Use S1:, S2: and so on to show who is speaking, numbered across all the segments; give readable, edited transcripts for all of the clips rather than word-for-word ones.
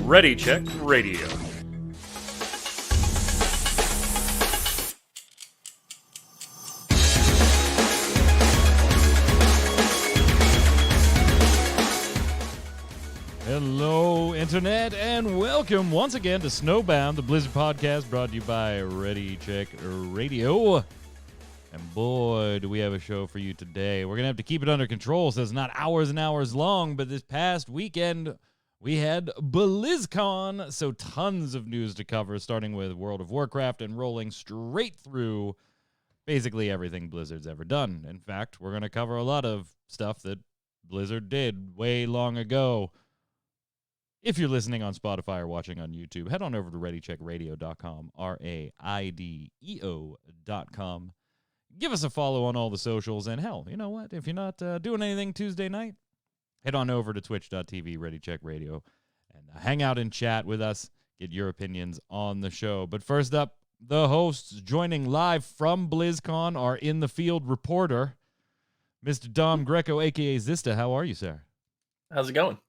S1: Ready Check Radio.
S2: Hello, Internet, and welcome once again to Snowbound, the Blizzard podcast brought to you by Ready Check Radio. And boy, do we have a show for you today. We're going to have to keep it under control so it's not hours and hours long, but this past weekend we had Blizzcon, so tons of news to cover, starting with World of Warcraft and rolling straight through basically everything Blizzard's ever done. In fact, we're going to cover a lot of stuff that Blizzard did way long ago. If you're listening on Spotify or watching on YouTube, head on over to ReadyCheckRadio.com, RAIDEO.com. Give us a follow on all the socials, and hell, you know what? If you're not doing anything Tuesday night, head on over to twitch.tv, ReadyCheckRadio, and hang out and chat with us, get your opinions on the show. But first up, the hosts joining live from BlizzCon are in the field reporter, Mr. Dom Greco, a.k.a. Zista. How are you, sir?
S3: How's it going?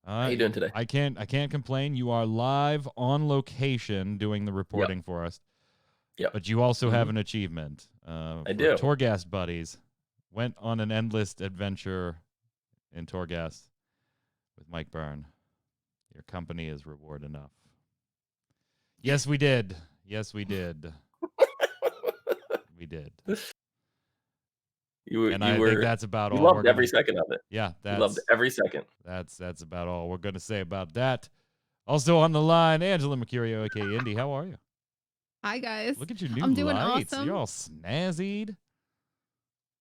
S3: How you doing today?
S2: I can't complain. You are live on location doing the reporting for us.
S3: Yep.
S2: But you also have an achievement.
S3: I do.
S2: Torghast buddies went on an endless adventure in Torghast with Mike Byrne. Your company is reward enough. Yes, we did. Yes, we did. We did. I think that's about all.
S3: You loved every second of it.
S2: Yeah,
S3: you loved every second.
S2: That's about all we're going to say about that. Also on the line, Angela Mercurio, aka Indy. How are you?
S4: Hi guys.
S2: Look at your new
S4: I'm doing
S2: lights.
S4: awesome.
S2: You're all snazzied.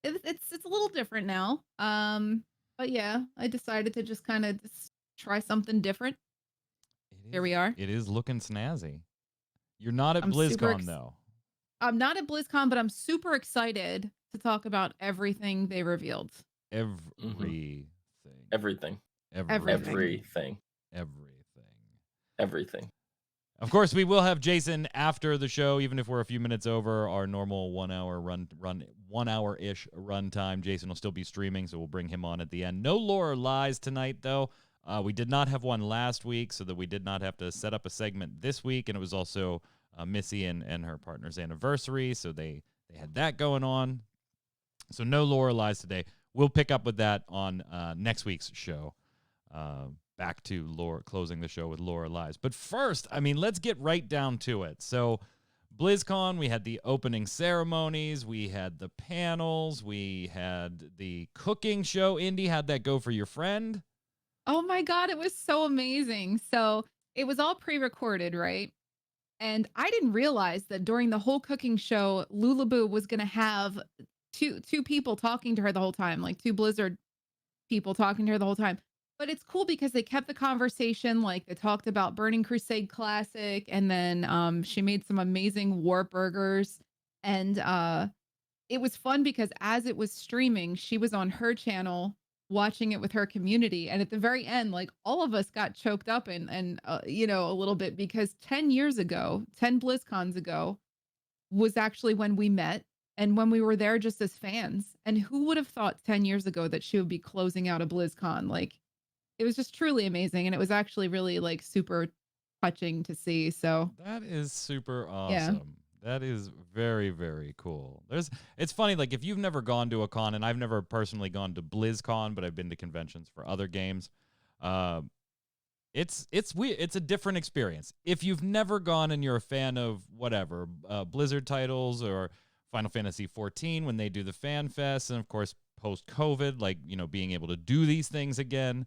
S4: It's a little different now. But yeah, I decided to just kind of try something different. Here we are.
S2: It is looking snazzy. You're not at BlizzCon though.
S4: I'm not at BlizzCon, but I'm super excited to talk about everything they revealed.
S2: Everything. Of course, we will have Jason after the show, even if we're a few minutes over our normal 1 hour 1 hour-ish run time. Jason will still be streaming, so we'll bring him on at the end. No lore or lies tonight, though. We did not have one last week, so that we did not have to set up a segment this week, and it was also Missy and her partner's anniversary, so they had that going on. So no lore or lies today. We'll pick up with that on next week's show. Back to lore, closing the show with lore or lies. But first, let's get right down to it. So BlizzCon, we had the opening ceremonies, we had the panels, we had the cooking show. Indy, how'd that go for your friend?
S4: Oh my God, it was so amazing. So it was all pre-recorded, right? And I didn't realize that during the whole cooking show, Lulaboo was going to have two people talking to her the whole time, like two Blizzard people talking to her the whole time. But it's cool because they kept the conversation, like they talked about Burning Crusade Classic, and then she made some amazing warp burgers. And it was fun because as it was streaming, she was on her channel watching it with her community. And at the very end, like all of us got choked up and a little bit, because 10 years ago, 10 BlizzCons ago, was actually when we met. And when we were there just as fans. And who would have thought 10 years ago that she would be closing out a BlizzCon? Like, it was just truly amazing. And it was actually really like super touching to see. So
S2: that is super awesome.
S4: Yeah.
S2: That is very, very cool. It's funny, like if you've never gone to a con, and I've never personally gone to BlizzCon, but I've been to conventions for other games. It's weird. It's a different experience. If you've never gone and you're a fan of whatever, Blizzard titles or Final Fantasy XIV when they do the fan fest, and of course post-COVID, like, being able to do these things again,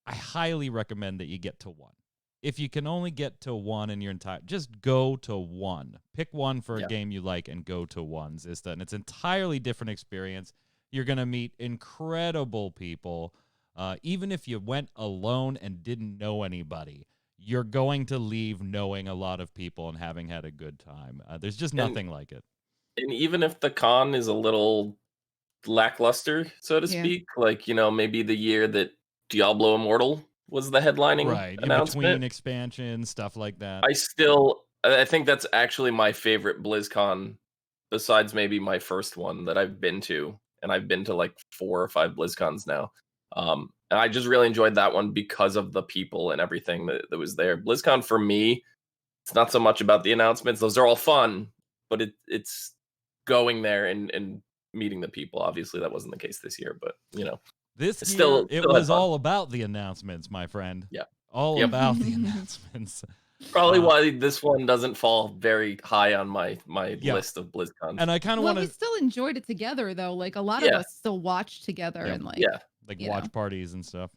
S2: I highly recommend that you get to one. If you can only get to one in your entire, just go to one. Pick one for a game you like and go to one, Zista. And it's an entirely different experience. You're going to meet incredible people. Even if you went alone and didn't know anybody, you're going to leave knowing a lot of people and having had a good time. There's just nothing like it.
S3: And even if the con is a little lackluster, so to speak, like, maybe the year that Diablo Immortal was the headlining announcement.
S2: In between expansions, stuff like that.
S3: I think that's actually my favorite BlizzCon, besides maybe my first one that I've been to. and I've been to like 4 or 5 BlizzCons now. And I just really enjoyed that one because of the people and everything that was there. BlizzCon for me, it's not so much about the announcements; those are all fun, but it's going there and meeting the people. Obviously, that wasn't the case this year, but
S2: this
S3: it's
S2: year it was
S3: fun.
S2: all about the announcements, my friend.
S3: Yeah,
S2: all about the announcements.
S3: Probably why this one doesn't fall very high on my list of BlizzCons.
S2: And I kind of want to.
S4: We still enjoyed it together, though. Like a lot of us still watched together and like
S2: watch parties and stuff.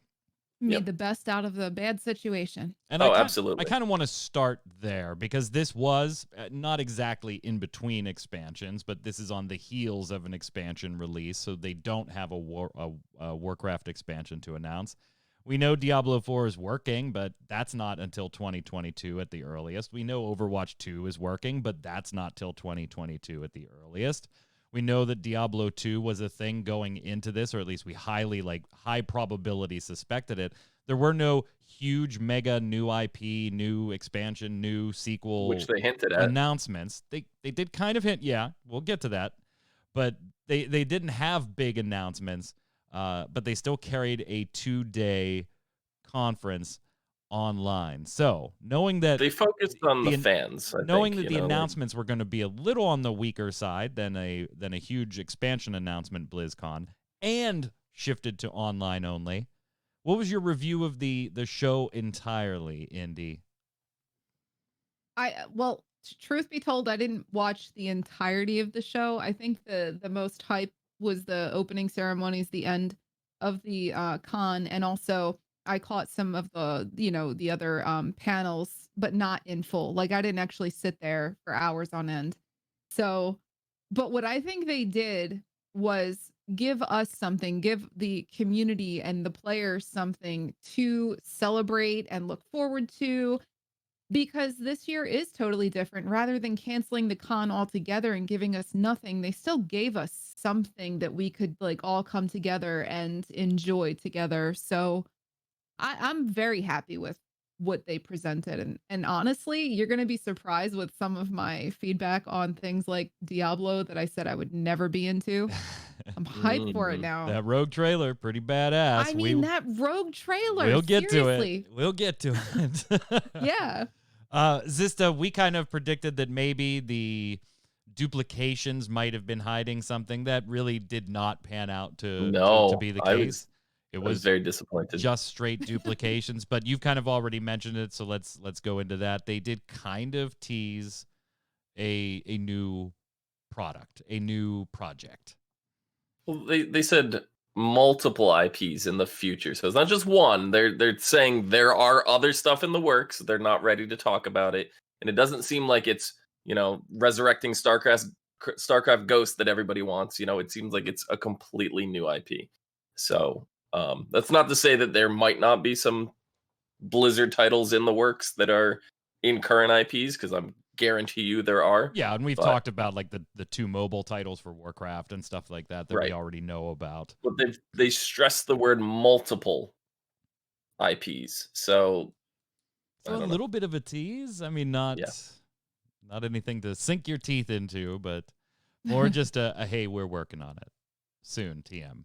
S4: Made the best out of the bad situation.
S2: And
S3: absolutely.
S2: I kind of want to start there because this was not exactly in between expansions, but this is on the heels of an expansion release, so they don't have a Warcraft expansion to announce. We know Diablo 4 is working, but that's not until 2022 at the earliest. We know Overwatch 2 is working, but that's not till 2022 at the earliest. We know that Diablo 2 was a thing going into this, or at least we high probability suspected it. There were no huge mega new IP, new expansion, new sequel,
S3: which they hinted at,
S2: announcements. They did kind of hint, we'll get to that. But they didn't have big announcements. But they still carried a 2-day conference online. So knowing that
S3: they focused on the fans,
S2: knowing that the announcements were going to be a little on the weaker side than a huge expansion announcement BlizzCon, and shifted to online only. What was your review of the show entirely, Indy?
S4: Well, truth be told, I didn't watch the entirety of the show. I think the most hype was the opening ceremonies, the end of the con, and also I caught some of the the other panels, but not in full. Like I didn't actually sit there for hours on end. So, but what I think they did was give us something, give the community and the players something to celebrate and look forward to, because this year is totally different. Rather than canceling the con altogether and giving us nothing, they still gave us something that we could like all come together and enjoy together. So I'm very happy with what they presented. And honestly, you're going to be surprised with some of my feedback on things like Diablo that I said I would never be into. I'm hyped for it now.
S2: That rogue trailer, pretty badass.
S4: I mean, that rogue trailer.
S2: We'll get
S4: seriously.
S2: to it. We'll get to it.
S4: Yeah.
S2: Zista, we kind of predicted that maybe the duplications might have been hiding something. That really did not pan out to be the case.
S3: I was very disappointed.
S2: Just straight duplications, but you've kind of already mentioned it, so let's go into that. They did kind of tease a new product, a new project.
S3: Well, they said multiple IPs in the future, so it's not just one. They're saying there are other stuff in the works. They're not ready to talk about it, and it doesn't seem like it's resurrecting StarCraft Ghost that everybody wants. It seems like it's a completely new IP. So that's not to say that there might not be some Blizzard titles in the works that are in current IPs, because I'm guarantee you there are.
S2: Yeah, and we've talked about like the 2 mobile titles for Warcraft and stuff like that we already know about.
S3: But they stress the word multiple IPs. So
S2: a little bit of a tease. I mean, not anything to sink your teeth into, but more just a hey, we're working on it soon, TM.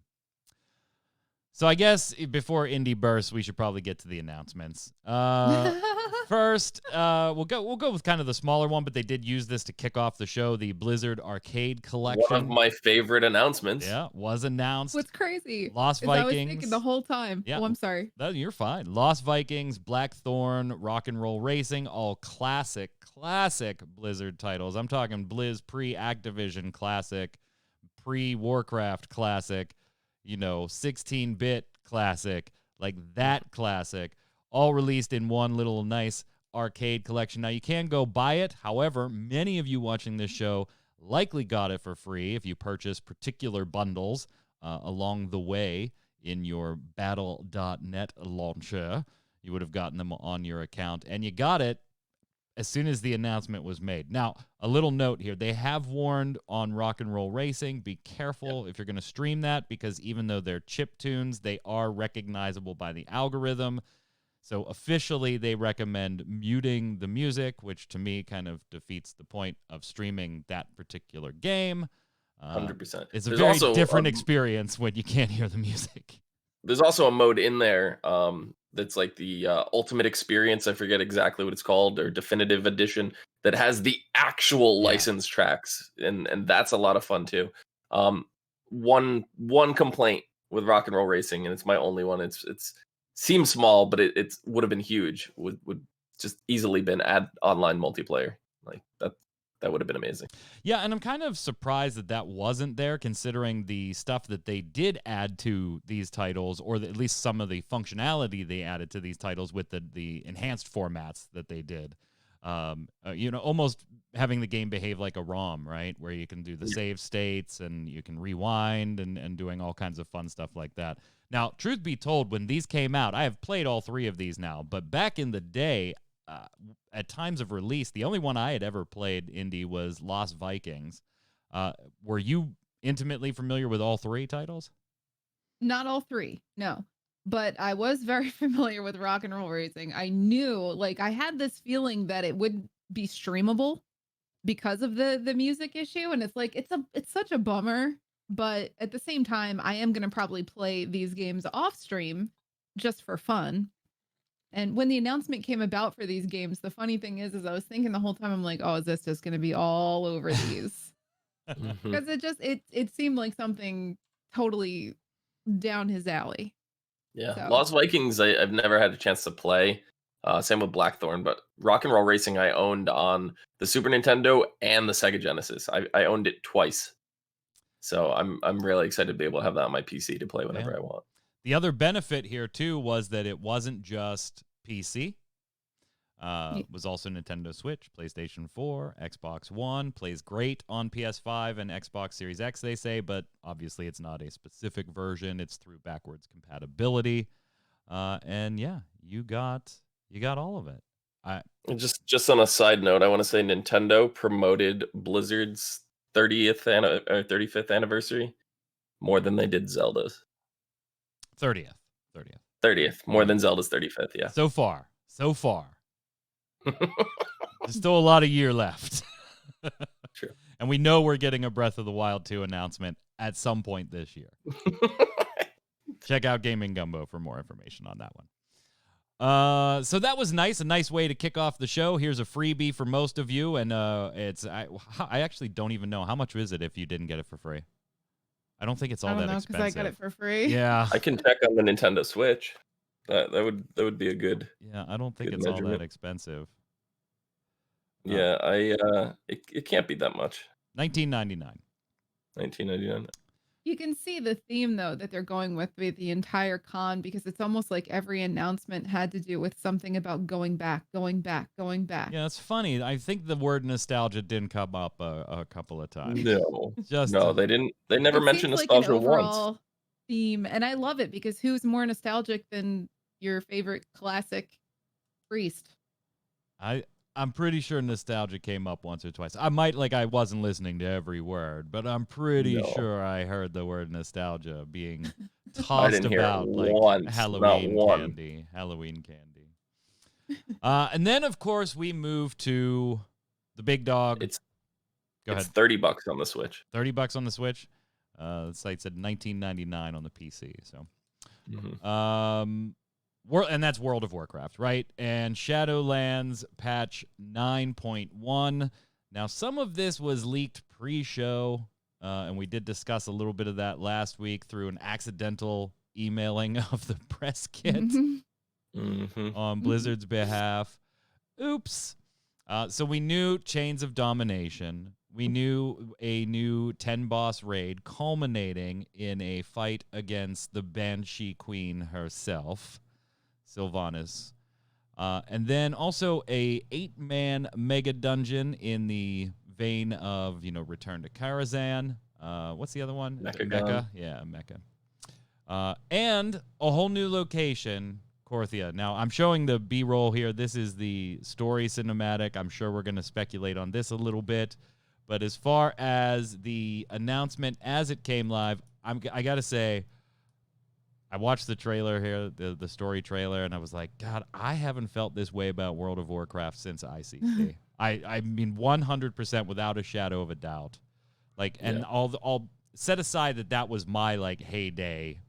S2: So I guess before Indy bursts, we should probably get to the announcements. First, we'll go with kind of the smaller one, but they did use this to kick off the show. The Blizzard Arcade Collection.
S3: One of my favorite announcements.
S2: Yeah, was announced.
S4: What's crazy?
S2: Lost Vikings.
S4: I was thinking the whole time. Yeah. Oh, I'm sorry.
S2: You're fine. Lost Vikings, Blackthorn, Rock and Roll Racing, all classic Blizzard titles. I'm talking Blizz pre-Activision classic, pre-Warcraft classic, 16-bit classic, like that classic, all released in one little nice arcade collection. Now, you can go buy it. However, many of you watching this show likely got it for free if you purchase particular bundles along the way in your battle.net launcher. You would have gotten them on your account, and you got it as soon as the announcement was made. Now, a little note here. They have warned on Rock and Roll Racing, be careful if you're going to stream that, because even though they're chip tunes, they are recognizable by the algorithm. So officially, they recommend muting the music, which to me kind of defeats the point of streaming that particular game.
S3: 100%.
S2: It's a
S3: There's
S2: very
S3: also
S2: different experience when you can't hear the music.
S3: There's also a mode in there that's like the ultimate experience. I forget exactly what it's called, or definitive edition, that has the actual
S2: Yeah.
S3: licensed tracks, and that's a lot of fun too. One complaint with Rock and Roll Racing, and it's my only one. It's seems small, but it would have been huge. Would just easily been add online multiplayer. Like that would have been amazing.
S2: Yeah, and I'm kind of surprised that that wasn't there, considering the stuff that they did add to these titles, or at least some of the functionality they added to these titles with the enhanced formats that they did. Almost having the game behave like a ROM, right? Where you can do the save states and you can rewind and doing all kinds of fun stuff like that. Now, truth be told, when these came out, I have played all three of these now, but back in the day, at times of release, the only one I had ever played, Indy, was Lost Vikings. Were you intimately familiar with all three titles?
S4: Not all three, no. But I was very familiar with Rock and Roll Racing. I knew, like, I had this feeling that it would be streamable because of the music issue, and it's like it's such a bummer. But at the same time, I am gonna probably play these games off stream just for fun. And when the announcement came about for these games, the funny thing is I was thinking the whole time, I'm like, oh, is this just going to be all over these? Because it seemed like something totally down his alley.
S3: Yeah,
S4: So.
S3: Lost Vikings, I've never had a chance to play. Same with Blackthorn, but Rock and Roll Racing I owned on the Super Nintendo and the Sega Genesis. I owned it twice, so I'm really excited to be able to have that on my PC to play whenever I want.
S2: The other benefit here too was that it wasn't just PC. It was also Nintendo Switch, PlayStation 4, Xbox One. Plays great on PS5 and Xbox Series X, they say, but obviously it's not a specific version. It's through backwards compatibility. And yeah, you got all of it.
S3: And just on a side note, I want to say Nintendo promoted Blizzard's 35th anniversary more than they did Zelda's.
S2: 30th.
S3: 30th, more than Zelda's 35th, yeah.
S2: So far. There's still a lot of year left.
S3: True.
S2: And we know we're getting a Breath of the Wild 2 announcement at some point this year. Check out Gaming Gumbo for more information on that one. So that was nice, a nice way to kick off the show. Here's a freebie for most of you, and I actually don't even know how much is it if you didn't get it for free. I don't think it's all that expensive.
S4: Because I got it for free.
S2: Yeah,
S3: I can check on the Nintendo Switch. That would be a good.
S2: Yeah, I don't think it's all that expensive.
S3: Yeah, it can't be that much.
S2: $19.99.
S3: $19.99.
S4: You can see the theme though that they're going with the entire con, because it's almost like every announcement had to do with something about going back.
S2: Yeah, it's funny. I think the word nostalgia didn't come up a couple of times.
S3: No, they didn't. They never mentioned nostalgia
S4: like an
S3: once.
S4: overall theme, and I love it because who's more nostalgic than your favorite classic priest?
S2: I'm pretty sure nostalgia came up once or twice. I wasn't listening to every word, but I'm pretty sure I heard the word nostalgia being tossed about like
S3: once,
S2: Halloween candy. And then of course we move to the big dog.
S3: It's
S2: ahead.
S3: $30 on the Switch.
S2: $30 on the Switch. The site said $19.99 on the PC. So, and that's World of Warcraft, right? And Shadowlands patch 9.1. Now, some of this was leaked pre-show, and we did discuss a little bit of that last week through an accidental emailing of the press kit on Blizzard's behalf. Oops. So we knew Chains of Domination. We knew a new 10-boss raid culminating in a fight against the Banshee Queen herself, Sylvanas. And then also a 8-man mega dungeon in the vein of, Return to Karazhan. What's the other one?
S3: Mecca.
S2: Yeah, Mecca. And a whole new location, Korthia. Now, I'm showing the B-roll here. This is the story cinematic. I'm sure we're going to speculate on this a little bit. But as far as the announcement as it came live, I got to say, I watched the trailer here, the story trailer, and I was like, God, I haven't felt this way about World of Warcraft since ICC. I mean, 100% without a shadow of a doubt. Like, and I'll set aside that was my like heyday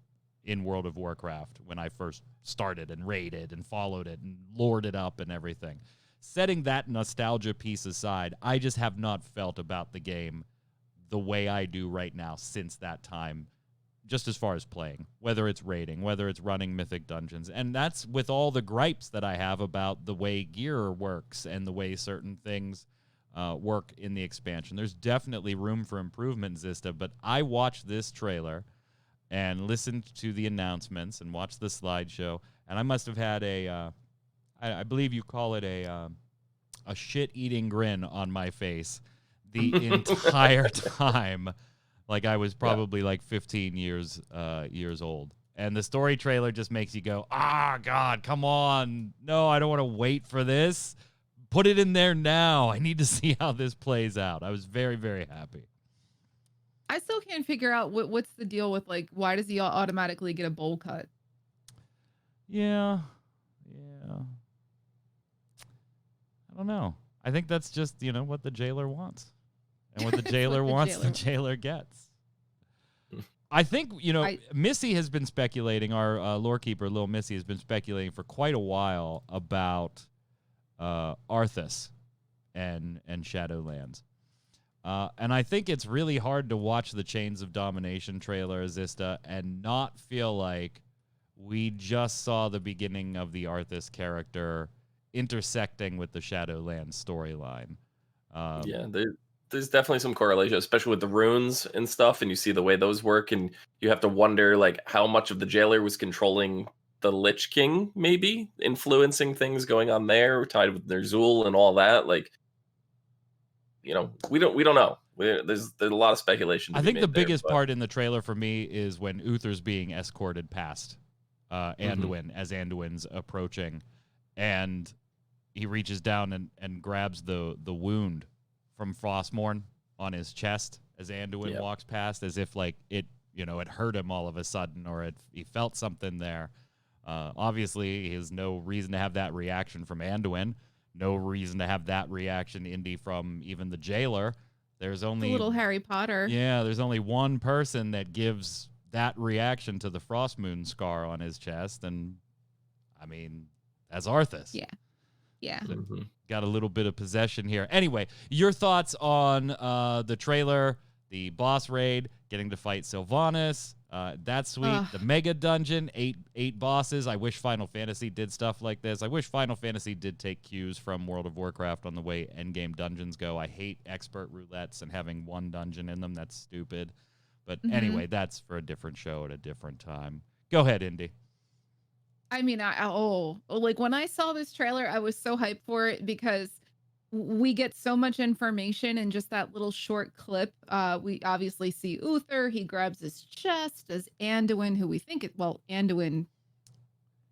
S2: in World of Warcraft when I first started and raided and followed it and lored it up and everything. Setting that nostalgia piece aside, I just have not felt about the game the way I do right now since that time, just as far as playing, whether it's raiding, whether it's running Mythic Dungeons. And that's with all the gripes that I have about the way gear works and the way certain things work in the expansion. There's definitely room for improvement, Zista, but I watched this trailer and listened to the announcements and watched the slideshow, and I must have had I believe you call it a shit-eating grin on my face the entire time, like I was probably like 15 years old. And the story trailer just makes you go, God, come on. No, I don't want to wait for this. Put it in there now. I need to see how this plays out. I was very, very happy.
S4: I still can't figure out what's the deal with, like, why does he automatically get a bowl cut?
S2: Yeah. I don't know. I think that's just, what the jailer wants. And what the jailer wants, the jailer gets. I think, Missy has been speculating, our lore keeper, Lil Missy, has been speculating for quite a while about Arthas and Shadowlands. And I think it's really hard to watch the Chains of Domination trailer, Zista, and not feel like we just saw the beginning of the Arthas character intersecting with the Shadowlands storyline.
S3: There's definitely some correlation, especially with the runes and stuff, and you see the way those work, and you have to wonder, like, how much of the jailer was controlling the Lich King, maybe influencing things going on there, tied with Ner'zhul and all that. Like, we don't know. There's a lot of speculation.
S2: I think the biggest part in the trailer for me is when Uther's being escorted past Anduin as Anduin's approaching, and he reaches down and grabs the wound from Frostmourne on his chest as Anduin walks past, as if like it hurt him all of a sudden, or he felt something there. Obviously, he has no reason to have that reaction from Anduin. No reason to have that reaction, Indy, from even the jailer. There's only
S4: the little Harry Potter.
S2: Yeah, there's only one person that gives that reaction to the Frostmoon scar on his chest, and I mean, that's Arthas.
S4: Yeah.
S2: So got a little bit of possession here. Anyway, your thoughts on the trailer, the boss raid, getting to fight Sylvanas. That's sweet. The mega dungeon, eight bosses. I wish Final Fantasy did stuff like this. I wish Final Fantasy did take cues from World of Warcraft on the way endgame dungeons go. I hate expert roulettes and having one dungeon in them. That's stupid. But anyway, that's for a different show at a different time. Go ahead, Indy.
S4: I mean, like when I saw this trailer, I was so hyped for it because we get so much information in just that little short clip. We obviously see Uther. He grabs his chest as Anduin, who we think Anduin.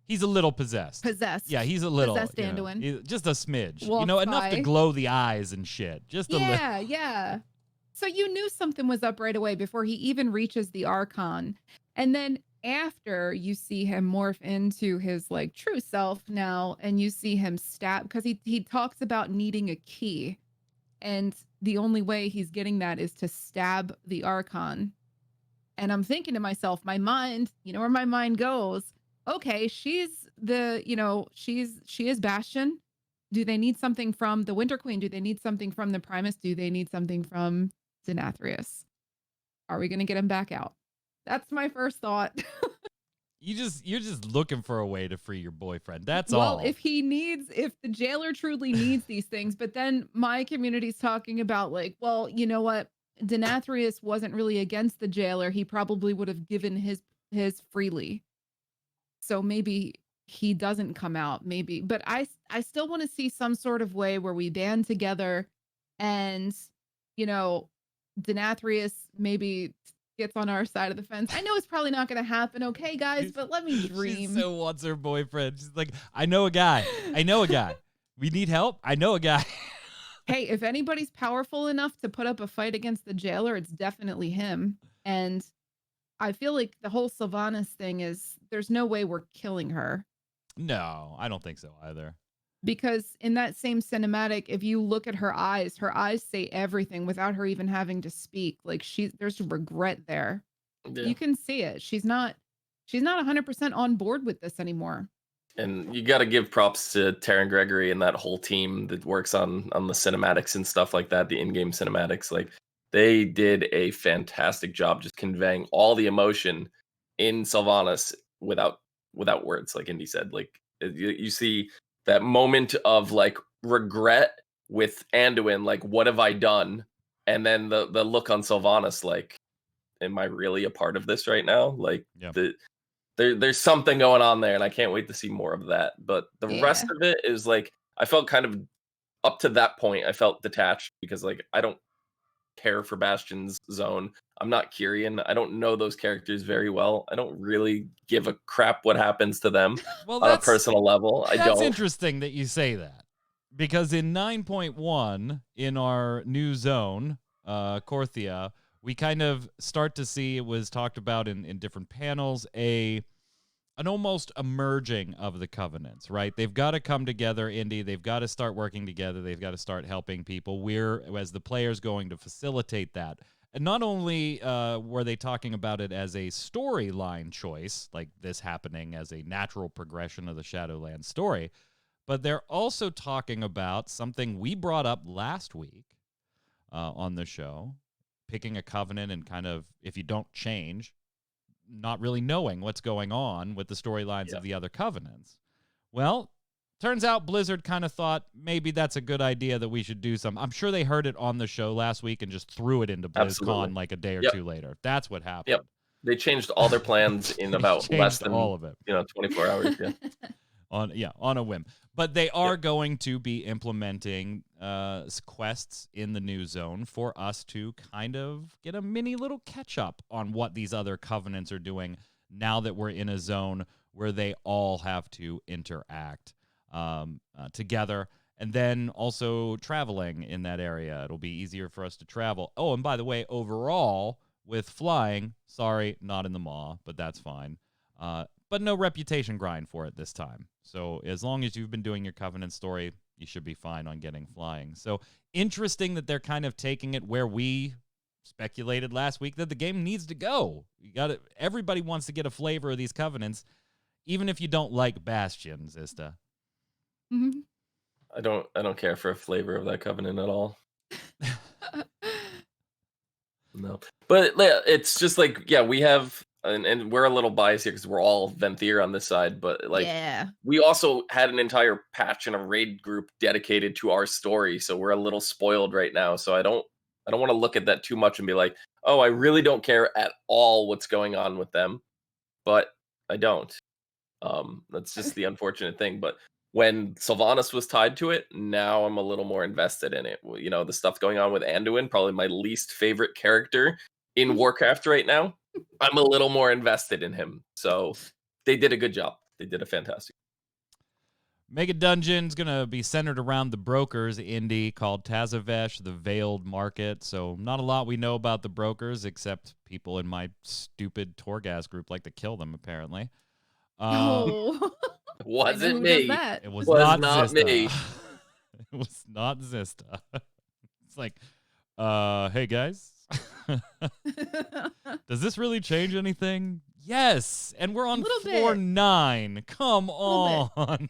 S2: He's a little possessed. Yeah, he's a little
S4: possessed Anduin.
S2: Just a smidge.
S4: Walks
S2: enough to glow the eyes and shit. Just a little.
S4: Yeah. So you knew something was up right away before he even reaches the Archon. And then after you see him morph into his like true self now, and you see him stab, because he talks about needing a key, and the only way he's getting that is to stab the Archon. And I'm thinking to myself, my mind, where my mind goes, okay, she is Bastion. Do they need something from the Winter Queen? Do they need something from the Primus? Do they need something from Denathrius? Are we going to get him back out? That's my first thought.
S2: You're just looking for a way to free your boyfriend. That's all.
S4: Well, if the jailer truly needs these things, but then my community's talking about like, well, you know what? Denathrius wasn't really against the jailer. He probably would have given his freely. So maybe he doesn't come out, maybe. But I still want to see some sort of way where we band together and, Denathrius maybe gets on our side of the fence. I know it's probably not going to happen, okay, guys, but let me dream.
S2: She still wants her boyfriend. She's like, I know a guy. We need help. I know a guy.
S4: Hey, if anybody's powerful enough to put up a fight against the jailer, it's definitely him. And I feel like the whole Sylvanas thing is, there's no way we're killing her.
S2: No, I don't think so either.
S4: Because in that same cinematic, if you look at her eyes say everything without her even having to speak. Like there's regret there.
S3: Yeah.
S4: You can see it. She's not 100% on board with this anymore.
S3: And you got to give props to Taryn Gregory and that whole team that works on the cinematics and stuff like that, the in-game cinematics. Like they did a fantastic job just conveying all the emotion in Sylvanas without words, like Indy said. Like you see that moment of like regret with Anduin, like what have I done? And then the look on Sylvanas, like, am I really a part of this right now? Like
S2: Yeah.
S3: there's something going on there, and I can't wait to see more of that. But the rest
S4: Yeah.
S3: of it is like I felt kind of up to that point. I felt detached because like I don't care for Bastion's zone. I'm not Kyrian. I don't know those characters very well. I don't really give a crap what happens to them
S2: Well,
S3: on a personal level. I
S2: that's
S3: don't.
S2: interesting that you say that, because in 9.1 in our new zone, Korthia, we kind of start to see, it was talked about in different panels, an almost emerging of the covenants, right? They've got to come together, Indy. They've got to start working together. They've got to start helping people. We're, as the players, going to facilitate that. And not only were they talking about it as a storyline choice, like this happening as a natural progression of the Shadowlands story, but they're also talking about something we brought up last week on the show, picking a covenant and kind of, if you don't change, not really knowing what's going on with the storylines of the other covenants. Well, turns out Blizzard kind of thought maybe that's a good idea, that we should do some. I'm sure they heard it on the show last week and just threw it into BlizzCon
S3: Absolutely.
S2: like a day or two later. That's what happened.
S3: Yep. They changed all their plans in about less than
S2: all of it.
S3: 24 hours. Yeah.
S2: on a whim. But they are going to be implementing quests in the new zone for us to kind of get a mini little catch up on what these other covenants are doing now that we're in a zone where they all have to interact together. And then also traveling in that area. It'll be easier for us to travel. Oh, and by the way, overall, with flying, sorry, not in the Maw, but that's fine. But no reputation grind for it this time. So as long as you've been doing your Covenant story, you should be fine on getting flying. So interesting that they're kind of taking it where we speculated last week that the game needs to go. Everybody wants to get a flavor of these Covenants, even if you don't like Bastion, Zista.
S4: Mm-hmm.
S3: I don't care for a flavor of that Covenant at all. No. But it's just like, yeah, we have, and we're a little biased here because we're all Venthyr on this side, but like, we also had an entire patch and a raid group dedicated to our story, so we're a little spoiled right now. So I don't want to look at that too much and be like, oh, I really don't care at all what's going on with them, but I don't. That's just the unfortunate thing. But when Sylvanas was tied to it, now I'm a little more invested in it. The stuff going on with Anduin, probably my least favorite character in Warcraft right now. I'm a little more invested in him. So they did a good job. They did a fantastic.
S2: Mega Dungeon's going to be centered around the brokers indie called Tazavesh, the Veiled Market. So not a lot we know about the brokers, except people in my stupid Torghast group like to kill them, apparently.
S3: Wasn't me.
S2: It was not Zista.
S3: Me.
S2: It was not Zista. It's like, hey guys, does this really change anything? Yes, and we're on floor 9. Come on.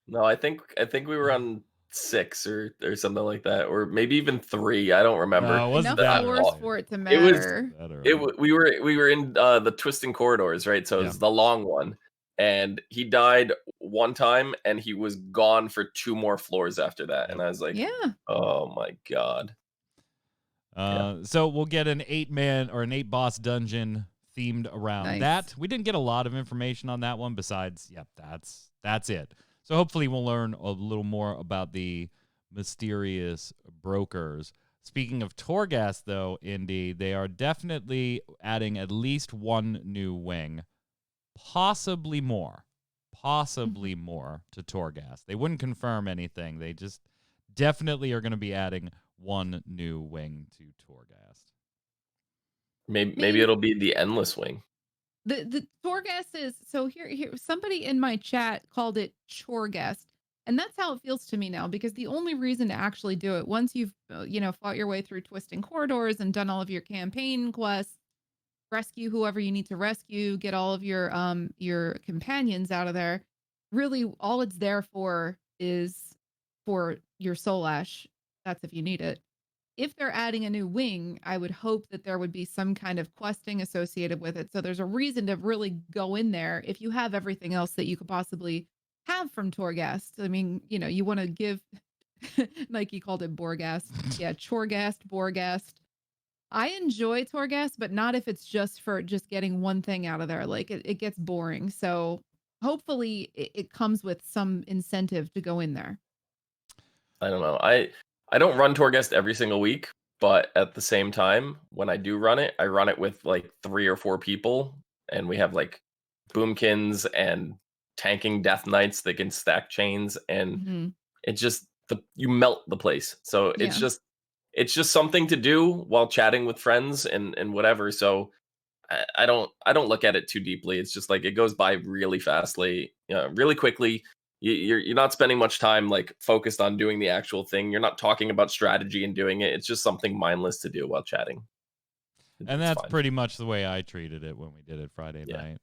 S3: No, I think we were on 6 or something like that, or maybe even 3. I don't remember.
S2: No, it wasn't that
S4: floors for it to matter.
S3: We were in the twisting corridors, right? So it was the long one, and he died one time, and he was gone for 2 more floors after that, and I was like, oh my god.
S2: So we'll get an 8-man or an 8-boss dungeon themed around that. We didn't get a lot of information on that one. Besides, that's it. So hopefully we'll learn a little more about the mysterious brokers. Speaking of Torghast, though, Indy, they are definitely adding at least one new wing, possibly more to Torghast. They wouldn't confirm anything. They just definitely are going to be adding one new wing to Torghast.
S3: Maybe it'll be the Endless Wing.
S4: The Torghast is, so here somebody in my chat called it Chorghast. And that's how it feels to me now, because the only reason to actually do it, once you've, fought your way through twisting corridors and done all of your campaign quests, rescue whoever you need to rescue, get all of your companions out of there. Really, all it's there for is for your soul ash. That's if you need it. If they're adding a new wing, I would hope that there would be some kind of questing associated with it. So there's a reason to really go in there if you have everything else that you could possibly have from Torghast. I mean, you want to give, like you called it Borghast. Yeah, Chorghast, Borghast. I enjoy Torghast, but not if it's just for just getting one thing out of there. Like it gets boring. So hopefully it comes with some incentive to go in there.
S3: I don't know. I don't run Torghast every single week, but at the same time, when I do run it, I run it with like 3 or 4 people, and we have like boomkins and tanking death knights that can stack chains, and
S4: Hmm.
S3: it just you melt the place. So
S4: Yeah.
S3: it's just something to do while chatting with friends and whatever. So I don't look at it too deeply. It's just like it goes by really fastly, really quickly. You're not spending much time like focused on doing the actual thing. You're not talking about strategy and doing it. It's just something mindless to do while chatting.
S2: And
S3: It's
S2: that's
S3: fine.
S2: pretty much the way I treated it when we did it Friday
S3: Yeah.
S2: night.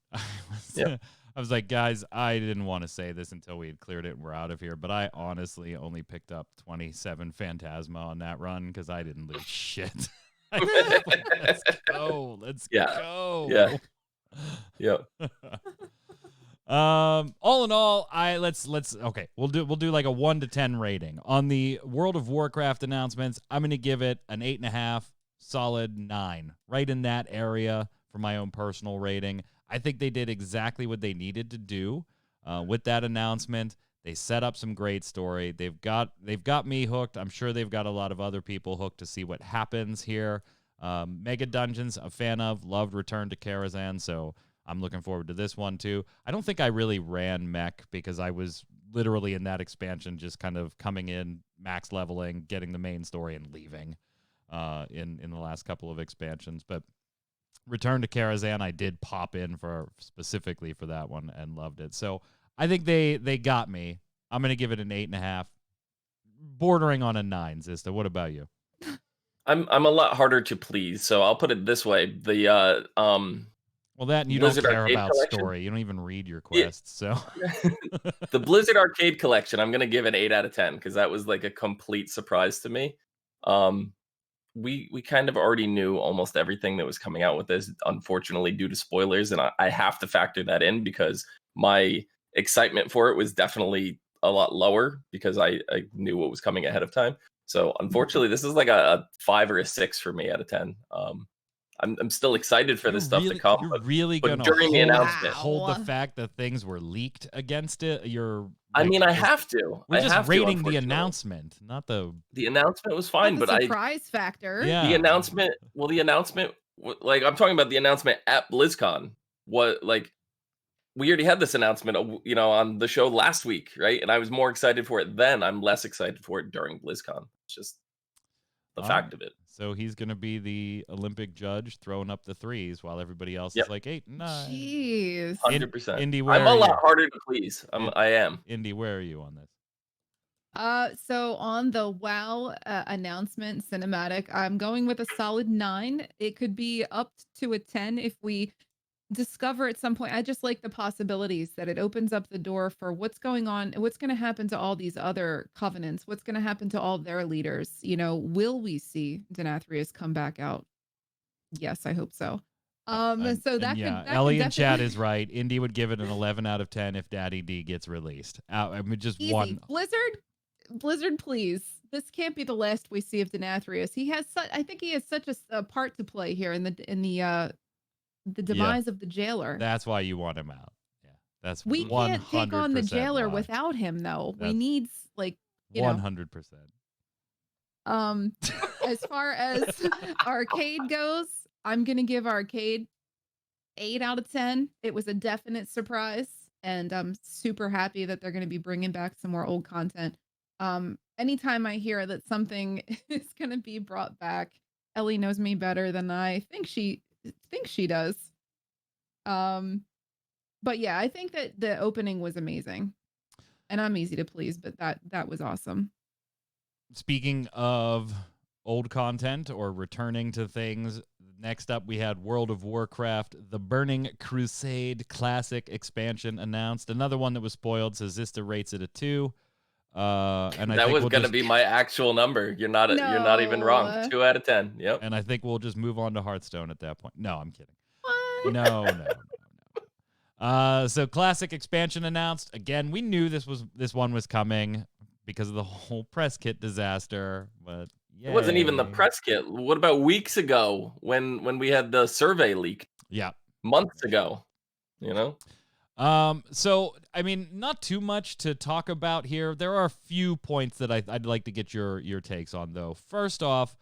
S3: Yep.
S2: I was like, guys, I didn't want to say this until we had cleared it and we're out of here, but I honestly only picked up 27 Phantasma on that run because I didn't lose shit. I was like, let's go. Let's
S3: Yeah.
S2: go.
S3: Yeah. Yep.
S2: All in all, let's okay. We'll do like a 1 to 10 rating. On the World of Warcraft announcements, I'm gonna give it an 8.5, solid 9. Right in that area for my own personal rating. I think they did exactly what they needed to do with that announcement. They set up some great story. They've got me hooked. I'm sure they've got a lot of other people hooked to see what happens here. Mega Dungeons, a fan of, loved Return to Karazhan, so I'm looking forward to this one too. I don't think I really ran mech because I was literally in that expansion just kind of coming in, max leveling, getting the main story, and leaving in the last couple of expansions. But Return to Karazhan, I did pop in for specifically for that one and loved it. So I think they got me. I'm gonna give it an 8.5, bordering on a 9. Zista, what about you?
S3: I'm a lot harder to please, so I'll put it this way: the
S2: Well, that and you
S3: Blizzard
S2: don't care
S3: Arcade
S2: about
S3: Collection.
S2: story. You don't even read your
S3: Yeah.
S2: quests. So
S3: The Blizzard Arcade Collection, I'm gonna give an 8 out of 10 because that was like a complete surprise to me. Um, we kind of already knew almost everything that was coming out with this, unfortunately, due to spoilers, and I have to factor that in because my excitement for it was definitely a lot lower because I knew what was coming ahead of time. So unfortunately, this is like a 5 or a 6 for me out of 10. I'm still excited for this stuff to come,
S2: you're really
S3: but
S2: gonna
S3: during the announcement,
S2: hold the
S4: Wow.
S2: fact that things were leaked against it. You're
S3: I
S2: like,
S3: mean, I have to.
S2: we're
S3: I
S2: just
S3: have to,
S2: rating the
S3: unfortunately.
S2: announcement, not the
S3: The announcement was
S4: Not
S3: fine,
S4: the
S3: but
S4: surprise factor.
S2: yeah.
S3: the announcement, like I'm talking about the announcement at BlizzCon. What like we already had this announcement, on the show last week, right? And I was more excited for it then. I'm less excited for it during BlizzCon. It's just the
S2: All
S3: fact
S2: right.
S3: of it.
S2: So he's gonna be the Olympic judge throwing up the threes while everybody else
S3: Yep.
S2: is like 8 and 9.
S4: Jeez.
S3: 100%.
S2: Indy, where
S3: I'm a
S2: are
S3: lot
S2: you?
S3: harder to please. I am.
S2: Indy, where are you on this?
S4: So on the WoW announcement cinematic, I'm going with a solid 9. It could be up to a 10 if we discover at some point. I just like the possibilities that it opens up the door for what's going on, what's going to happen to all these other covenants, what's going to happen to all their leaders. Will we see Denathrius come back out? Yes, I hope so. So
S2: And
S4: that
S2: yeah,
S4: could
S2: Ellie in chat
S4: definitely
S2: is right. Indy would give it an 11 out of 10 if Daddy D gets released. I mean, just
S4: easy.
S2: one.
S4: Blizzard, please. This can't be the last we see of Denathrius. I think he has such a part to play here in the demise of the jailer.
S2: That's why you want him out. Yeah, that's
S4: We can't take on the
S2: 100%
S4: jailer
S2: why.
S4: without him, though. We
S2: That's
S4: need
S2: 100%.
S4: As far as Arcade goes, I'm gonna give Arcade 8 out of 10. It was a definite surprise, and I'm super happy that they're gonna be bringing back some more old content. Anytime I hear that something is gonna be brought back, Ellie knows me better than I think she does. But yeah, I think that the opening was amazing. and I'm easy to please, but that was awesome.
S2: Speaking of old content or returning to things, next up we had World of Warcraft, the Burning Crusade Classic expansion announced. Another one that was spoiled, so Zista rates it a 2. And I
S3: That
S2: think
S3: was
S2: we'll
S3: gonna
S2: just
S3: be my actual number. You're not even wrong.
S4: No.
S3: 2 out of 10. Yep.
S2: and I think we'll just move on to Hearthstone at that point. No, I'm kidding.
S4: What?
S2: No. So classic expansion announced. Again, we knew this one was coming because of the whole press kit disaster, but
S3: It wasn't even the
S2: yay.
S3: press kit. What about weeks ago when we had the survey leak?
S2: Yeah.
S3: Months ago, you know?
S2: So I mean, not too much to talk about here. There are a few points that I'd like to get your takes on, though. First off,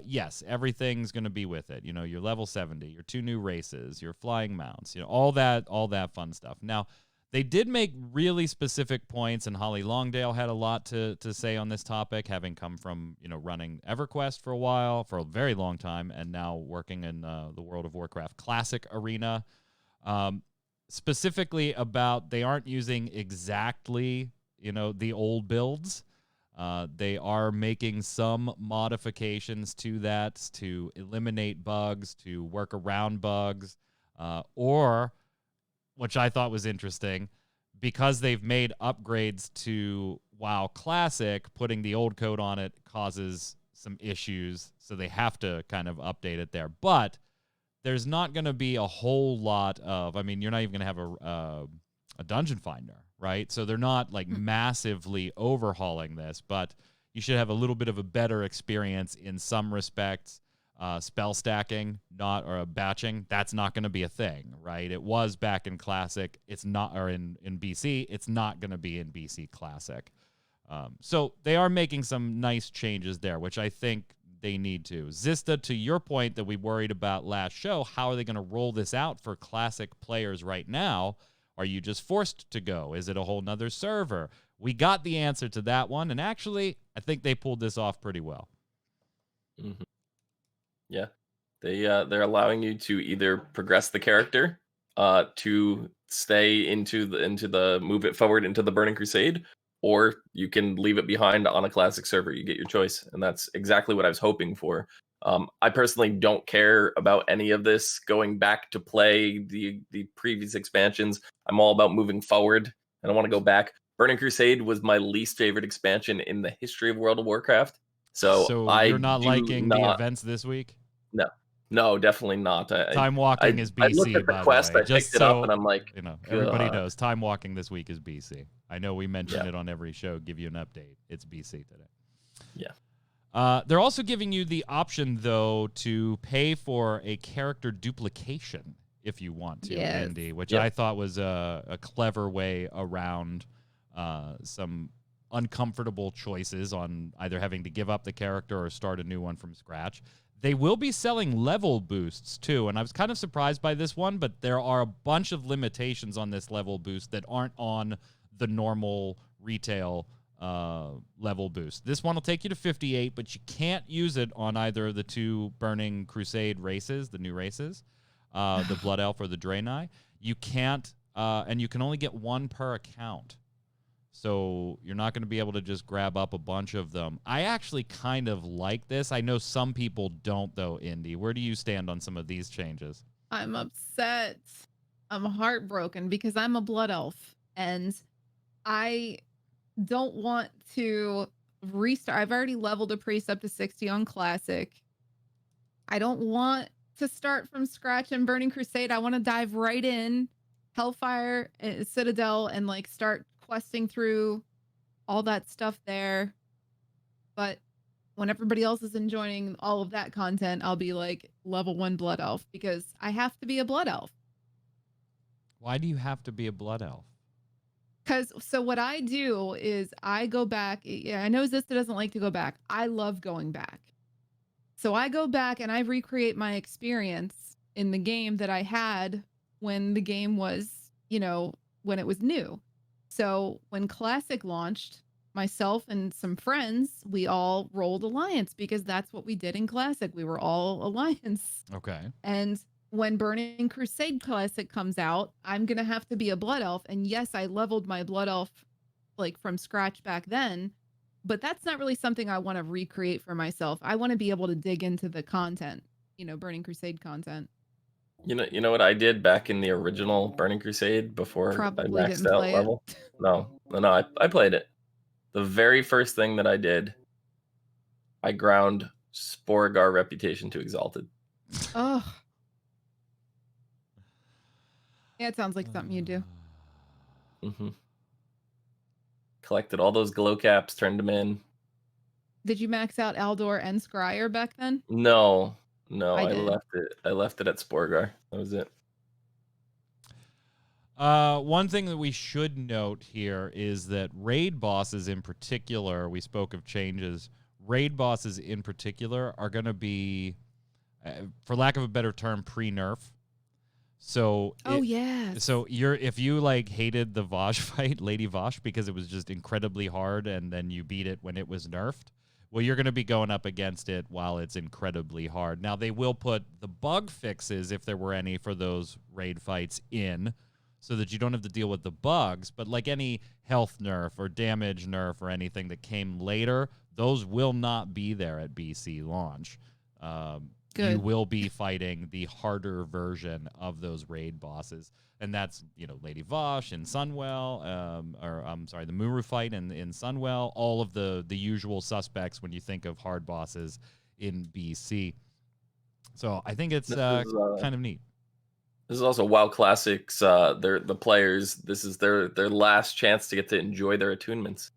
S2: yes, everything's gonna be with it. You know, your level 70, your 2 new races, your flying mounts, you know, all that fun stuff. Now, they did make really specific points, and Holly Longdale had a lot to say on this topic, having come from, you know, running EverQuest for a very long time, and now working in the World of Warcraft Classic arena. Specifically about they aren't using exactly, you know, the old builds. They are making some modifications to that to eliminate bugs, to work around bugs, or, which I thought was interesting, because they've made upgrades to WoW Classic, putting the old code on it causes some issues, so they have to kind of update it there. But there's not going to be a whole lot of, I mean, you're not even going to have a dungeon finder, right? So they're not like massively overhauling this, but you should have a little bit of a better experience in some respects. Spell stacking, or batching, that's not going to be a thing, right? It was back in Classic. It's not, or in BC. It's not going to be in BC Classic. So they are making some nice changes there, which I think they need to. Zista, to your point that we worried about last show, how are they going to roll this out for Classic players right now? Are you just forced to go? Is it a whole nother server? We got the answer to that one, and actually, I think they pulled this off pretty well.
S3: Mm-hmm. Yeah, they're allowing you to either progress the character, to stay into the move it forward into the Burning Crusade, or you can leave it behind on a Classic server. You get your choice, and that's exactly what I was hoping for. I personally don't care about any of this going back to play the previous expansions. I'm all about moving forward, and I want to go back. Burning Crusade was my least favorite expansion in the history of World of Warcraft. So
S2: you're not liking the events this week?
S3: No, definitely not.
S2: Time walking is BC,
S3: I looked at the
S2: by
S3: quest,
S2: the way.
S3: I picked it up, and I'm like,
S2: you know, everybody
S3: God.
S2: knows time walking this week is BC. I know we mention it on every show, give you an update. It's BC today.
S3: Yeah.
S2: They're also giving you the option, though, to pay for a character duplication if you want to, Andy, which I thought was a clever way around some uncomfortable choices on either having to give up the character or start a new one from scratch. They will be selling level boosts, too, and I was kind of surprised by this one, but there are a bunch of limitations on this level boost that aren't on the normal retail level boost. This one will take you to 58, but you can't use it on either of the 2 Burning Crusade races, the new races, the Blood Elf or the Draenei. You can't, and you can only get 1 per account. So you're not going to be able to just grab up a bunch of them. I actually kind of like this. I know some people don't, though, Indy. Where do you stand on some of these changes?
S4: I'm upset. I'm heartbroken because I'm a blood elf and I don't want to restart. I've already leveled a priest up to 60 on Classic. I don't want to start from scratch in Burning Crusade. I want to dive right in Hellfire, Citadel, and like start questing through all that stuff there. But when everybody else is enjoying all of that content, I'll be like level 1 blood elf because I have to be a blood elf.
S2: Why do you have to be a blood elf?
S4: So what I do is I go back. Yeah, I know Zista doesn't like to go back. I love going back. So I go back and I recreate my experience in the game that I had when the game was, you know, when it was new. So when Classic launched, myself and some friends, we all rolled Alliance because that's what we did in Classic. We were all Alliance.
S2: Okay.
S4: And when Burning Crusade Classic comes out, I'm going to have to be a Blood Elf. And yes, I leveled my Blood Elf like from scratch back then, but that's not really something I want to recreate for myself. I want to be able to dig into the content, Burning Crusade content.
S3: You know what I did back in the original Burning Crusade before I
S4: Probably
S3: maxed
S4: didn't
S3: out
S4: play it.
S3: level? No, I played it. The very first thing that I did, I ground Sporagar reputation to exalted.
S4: Oh, yeah, it sounds like something you do.
S3: hmm Collected all those glow caps, turned them in.
S4: Did you max out Aldor and Scryer back then?
S3: No,
S4: I
S3: I
S4: did.
S3: left it. I left it at Sporagar. That was it.
S2: One thing that we should note here is that raid bosses in particular, we spoke of changes. Raid bosses in particular are going to be, for lack of a better term, pre-nerf. So
S4: Yes.
S2: So if you like hated the Vosh fight, Lady Vosh, because it was just incredibly hard, and then you beat it when it was nerfed, well, you're going to be going up against it while it's incredibly hard. Now they will put the bug fixes, if there were any, for those raid fights in, so that you don't have to deal with the bugs. But like any health nerf or damage nerf or anything that came later, those will not be there at BC launch.
S4: Good.
S2: You will be fighting the harder version of those raid bosses. And that's, Lady Vosh in Sunwell, the Muru fight in Sunwell, all of the usual suspects when you think of hard bosses in BC. So I think it's kind of neat.
S3: This is also WoW Classics. The players. This is their last chance to get to enjoy their attunements.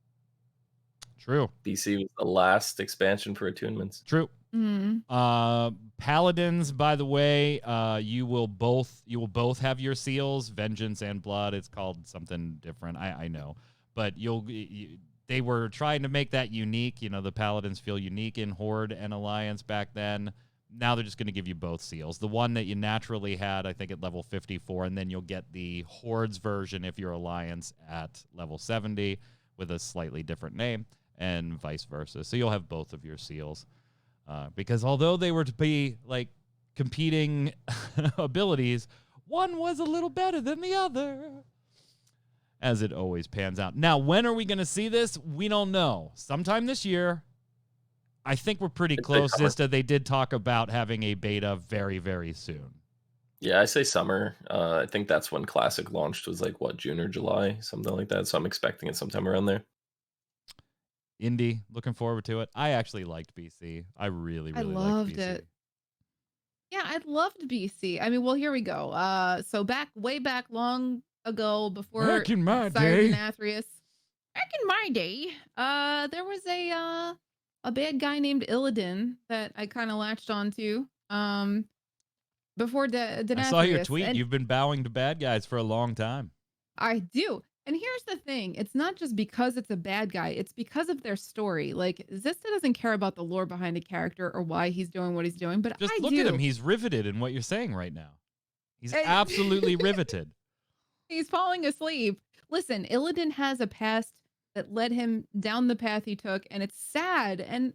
S2: True.
S3: BC was the last expansion for attunements.
S2: True.
S4: Mm-hmm.
S2: Paladins, by the way, you will both have your seals, Vengeance and Blood. It's called something different. I know, but they were trying to make that unique. The Paladins feel unique in Horde and Alliance back then. Now they're just going to give you both seals. The one that you naturally had, I think, at level 54, and then you'll get the Hordes version if you're Alliance at level 70 with a slightly different name, and vice versa. So you'll have both of your seals. Because although they were to be like competing abilities, one was a little better than the other, as it always pans out. Now, when are we going to see this? We don't know. Sometime this year. I think we're pretty close, Zista. They did talk about having a beta very, very soon.
S3: Yeah, I say summer. I think that's when Classic launched, was like, June or July, something like that. So I'm expecting it sometime around there.
S2: Indy, looking forward to it. I actually liked BC. I really, really liked BC.
S4: It. Yeah, I loved BC. I mean, well, here we go. So way back long ago, before
S2: back in my
S4: day, back in my day, there was a bad guy named Illidan that I kind of latched onto. Before Denathrius.
S2: I saw your tweet. You've been bowing to bad guys for a long time.
S4: I do. And here's the thing. It's not just because it's a bad guy. It's because of their story. Like, Zista doesn't care about the lore behind a character or why he's doing what he's doing, but
S2: just
S4: I
S2: look
S4: do.
S2: at him. He's riveted in what you're saying right now. He's absolutely riveted.
S4: He's falling asleep. Listen, Illidan has a past that led him down the path he took, and it's sad. And,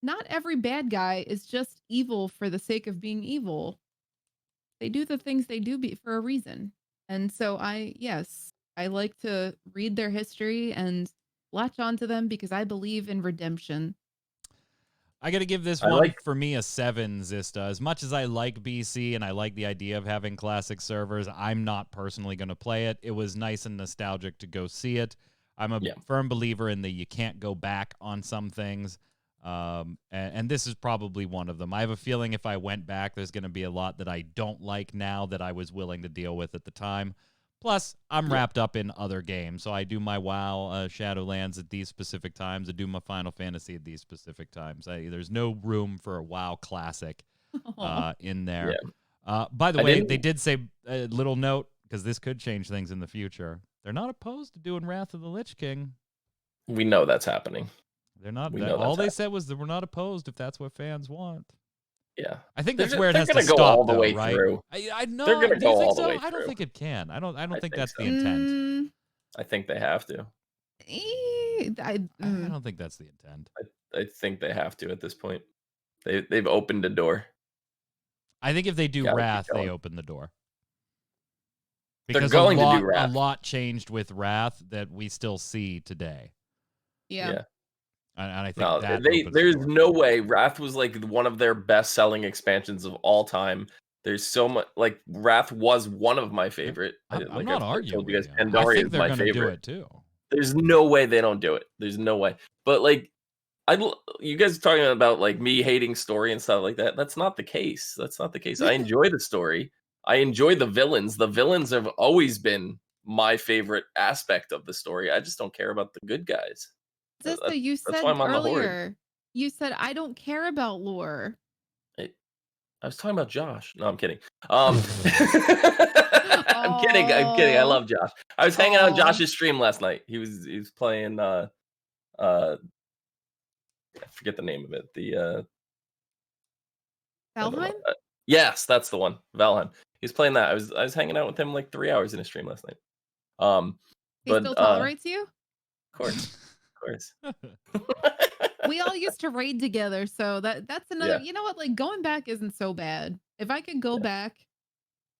S4: not every bad guy is just evil for the sake of being evil. They do the things they do for a reason. And so I like to read their history and latch onto them because I believe in redemption.
S2: I got to give this one, for me, a 7, Zista. As much as I like BC and I like the idea of having classic servers, I'm not personally going to play it. It was nice and nostalgic to go see it. I'm a firm believer in that you can't go back on some things. And this is probably one of them. I have a feeling if I went back, there's going to be a lot that I don't like now that I was willing to deal with at the time. Plus, I'm wrapped up in other games. So I do my WoW Shadowlands at these specific times. I do my Final Fantasy at these specific times. There's no room for a WoW Classic in there. Yeah. By the way, they did say a little note, because this could change things in the future. They're not opposed to doing Wrath of the Lich King.
S3: We know that's happening.
S2: They're not. All they said was that we're not opposed if that's what fans want.
S3: Yeah,
S2: I think that's where it has to stop.
S3: All the way
S2: right?
S3: through.
S2: I know.
S3: They're going to go all the way
S2: I don't
S3: through.
S2: think it can. I don't think that's the intent.
S3: I think they have to.
S2: I don't think that's the intent.
S3: I think they have to at this point. They've opened a door.
S2: I think if they do Wrath, they open the door. Because
S3: going to do
S2: a
S3: Wrath.
S2: lot changed with Wrath that we still see today.
S4: Yeah.
S2: And I think
S3: No,
S2: that opens the
S3: there's
S2: door.
S3: no way. Wrath was like one of their best-selling expansions of all time. There's so much, like, Wrath was one of my favorite.
S2: I'm
S3: Like
S2: not
S3: I've
S2: arguing
S3: told you
S2: with
S3: guys,
S2: you. I
S3: Pandaria
S2: think
S3: is
S2: they're
S3: my
S2: going to do
S3: favorite.
S2: it too.
S3: There's no way they don't do it. There's no way. But like, you guys are talking about like me hating story and stuff like that. That's not the case. That's not the case. I enjoy the story. I enjoy the villains. The villains have always been my favorite aspect of the story. I just don't care about the good guys.
S4: Sister, you
S3: That's why
S4: said
S3: I'm on the Horde.
S4: earlier, you said, I don't care about lore.
S3: I was talking about Josh. No, I'm kidding. I'm kidding. I'm kidding. I
S4: Aw.
S3: love Josh. I was hanging out on
S4: Aw.
S3: Josh's stream last night. He was playing I forget the name of it. The I don't know.
S4: Valheim?
S3: Yes, that's the one. Valheim. He's playing that. I was hanging out with him like 3 hours in a stream last night.
S4: He
S3: But
S4: still tolerates you?
S3: of course.
S4: We all used to raid together, so that's another.
S3: Yeah.
S4: You know what? Like going back isn't so bad. If I could go back,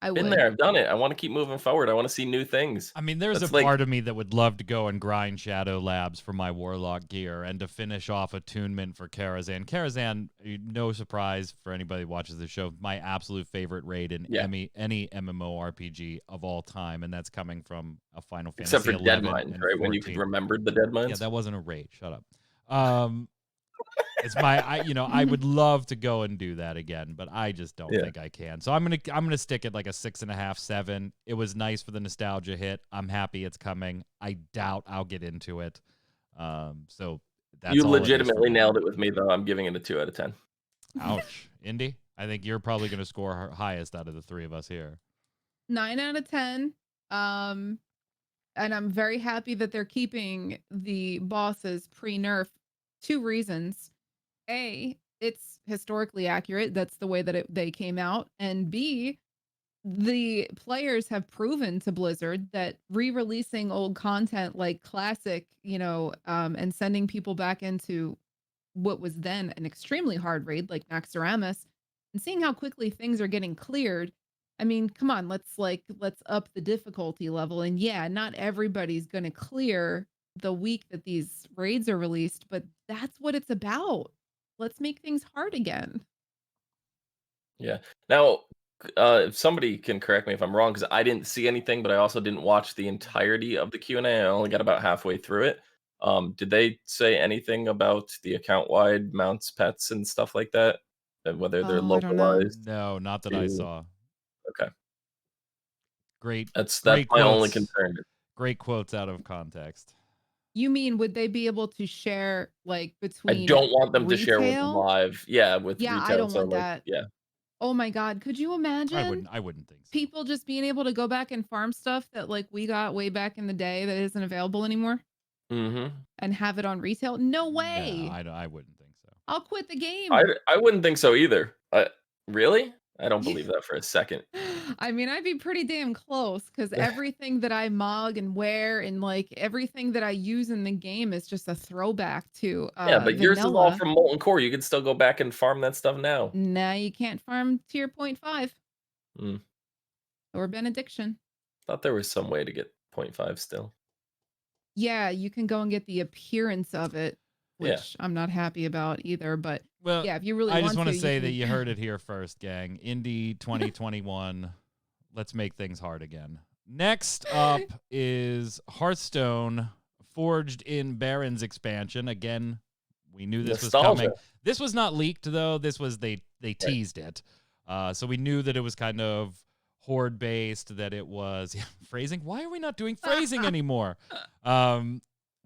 S4: I
S3: Been
S4: would.
S3: there, I've done it. I want to keep moving forward. I want to see new things.
S2: I mean, there's
S3: That's
S2: a
S3: like-
S2: part of me that would love to go and grind Shadow Labs for my Warlock gear and to finish off attunement for Karazhan. Karazhan, no surprise for anybody who watches the show, my absolute favorite raid in any MMORPG of all time, and that's coming from a Final Fantasy
S3: Except for
S2: 11
S3: Dead Mines,
S2: and
S3: right? When you
S2: 14.
S3: could remember the Dead Mines.
S2: Yeah, that wasn't a raid. Shut up. It's I would love to go and do that again, but I just don't think I can. So I'm gonna stick at like a 6.5, 7. It was nice for the nostalgia hit. I'm happy it's coming. I doubt I'll get into it. So that's
S3: You
S2: all it is for
S3: legitimately
S2: me.
S3: nailed it with me, though. I'm giving it a 2 out of 10.
S2: Ouch, Indy. I think you're probably gonna score highest out of the three of us here.
S4: 9 out of 10. And I'm very happy that they're keeping the bosses pre-nerf. 2 reasons. A, it's historically accurate. That's the way that they came out. And B, the players have proven to Blizzard that re-releasing old content like classic, and sending people back into what was then an extremely hard raid like Naxxramas, and seeing how quickly things are getting cleared. I mean, come on, let's up the difficulty level. And yeah, not everybody's going to clear the week that these raids are released, but that's what it's about. Let's make things hard again.
S3: Yeah. Now, if somebody can correct me if I'm wrong, because I didn't see anything, but I also didn't watch the entirety of the Q&A. I only got about halfway through it. Did they say anything about the account-wide mounts, pets, and stuff like that? And whether they're
S4: Oh, I don't know.
S3: localized?
S2: No, not that I saw.
S3: Okay.
S2: Great.
S3: That's
S2: great
S3: my only
S2: quotes.
S3: concern.
S2: Great quotes out of context.
S4: You mean, would they be able to share like between
S3: I don't want them to share with
S4: retail?
S3: live. Yeah, with
S4: Yeah,
S3: retail.
S4: I don't
S3: so
S4: want
S3: like,
S4: that.
S3: yeah.
S4: Oh my God. Could you imagine
S2: I wouldn't think so.
S4: people just being able to go back and farm stuff that like we got way back in the day that isn't available anymore
S3: Mm-hmm.
S4: and have it on retail? No way.
S2: No, I wouldn't think so.
S4: I'll quit the game.
S3: I wouldn't think so either. Really? I don't believe that for a second.
S4: I mean, I'd be pretty damn close because everything that I mug and wear and like everything that I use in the game is just a throwback to
S3: Yeah, but yours is all
S4: vanilla.
S3: from Molten Core. You can still go back and farm that stuff now.
S4: Nah, you can't farm tier 0.5
S3: Mm.
S4: or benediction.
S3: Thought there was some way to get 0.5 still.
S4: Yeah, you can go and get the appearance of it, which
S3: Yeah.
S4: I'm not happy about either. But
S2: Well,
S4: yeah, if you really
S2: I
S4: want
S2: just want to
S4: you
S2: say
S4: can-
S2: that you heard it here first, gang. Indy 2021. Let's make things hard again. Next up is Hearthstone Forged in Barrens expansion. Again, we knew this was coming. This was not leaked though. This was they teased it. So we knew that it was kind of horde based, that it was phrasing. Why are we not doing phrasing anymore?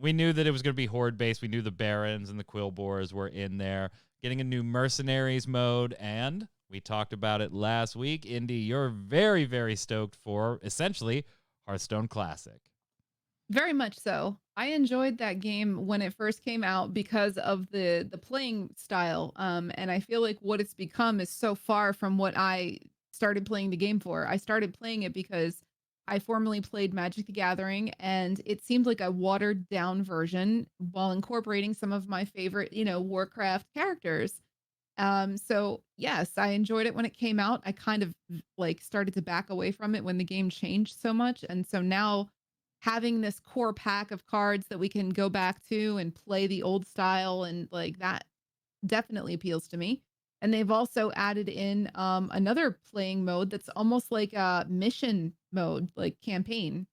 S2: We knew that it was going to be horde based. We knew the Barons and the Quillbores were in there. Getting a new mercenaries mode, and we talked about it last week. Indy, you're very, very stoked for essentially Hearthstone Classic.
S4: Very much so. I enjoyed that game when it first came out because of the playing style. And I feel like what it's become is so far from what I started playing the game for. I started playing it because I formerly played Magic the Gathering, and it seemed like a watered down version while incorporating some of my favorite, Warcraft characters. So yes, I enjoyed it when it came out. I kind of like started to back away from it when the game changed so much. And so now having this core pack of cards that we can go back to and play the old style and like that definitely appeals to me. And they've also added in another playing mode that's almost like a mission mode, like campaign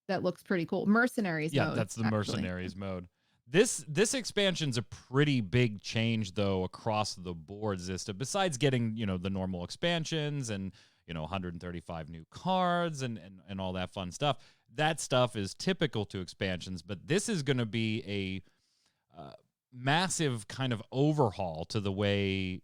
S4: that looks pretty cool. Mercenaries
S2: Yeah,
S4: mode,
S2: that's the
S4: actually.
S2: mercenaries mode. This expansion's a pretty big change though across the board, Zista. Besides getting, the normal expansions and 135 new cards and all that fun stuff. That stuff is typical to expansions, but this is going to be a massive kind of overhaul to the way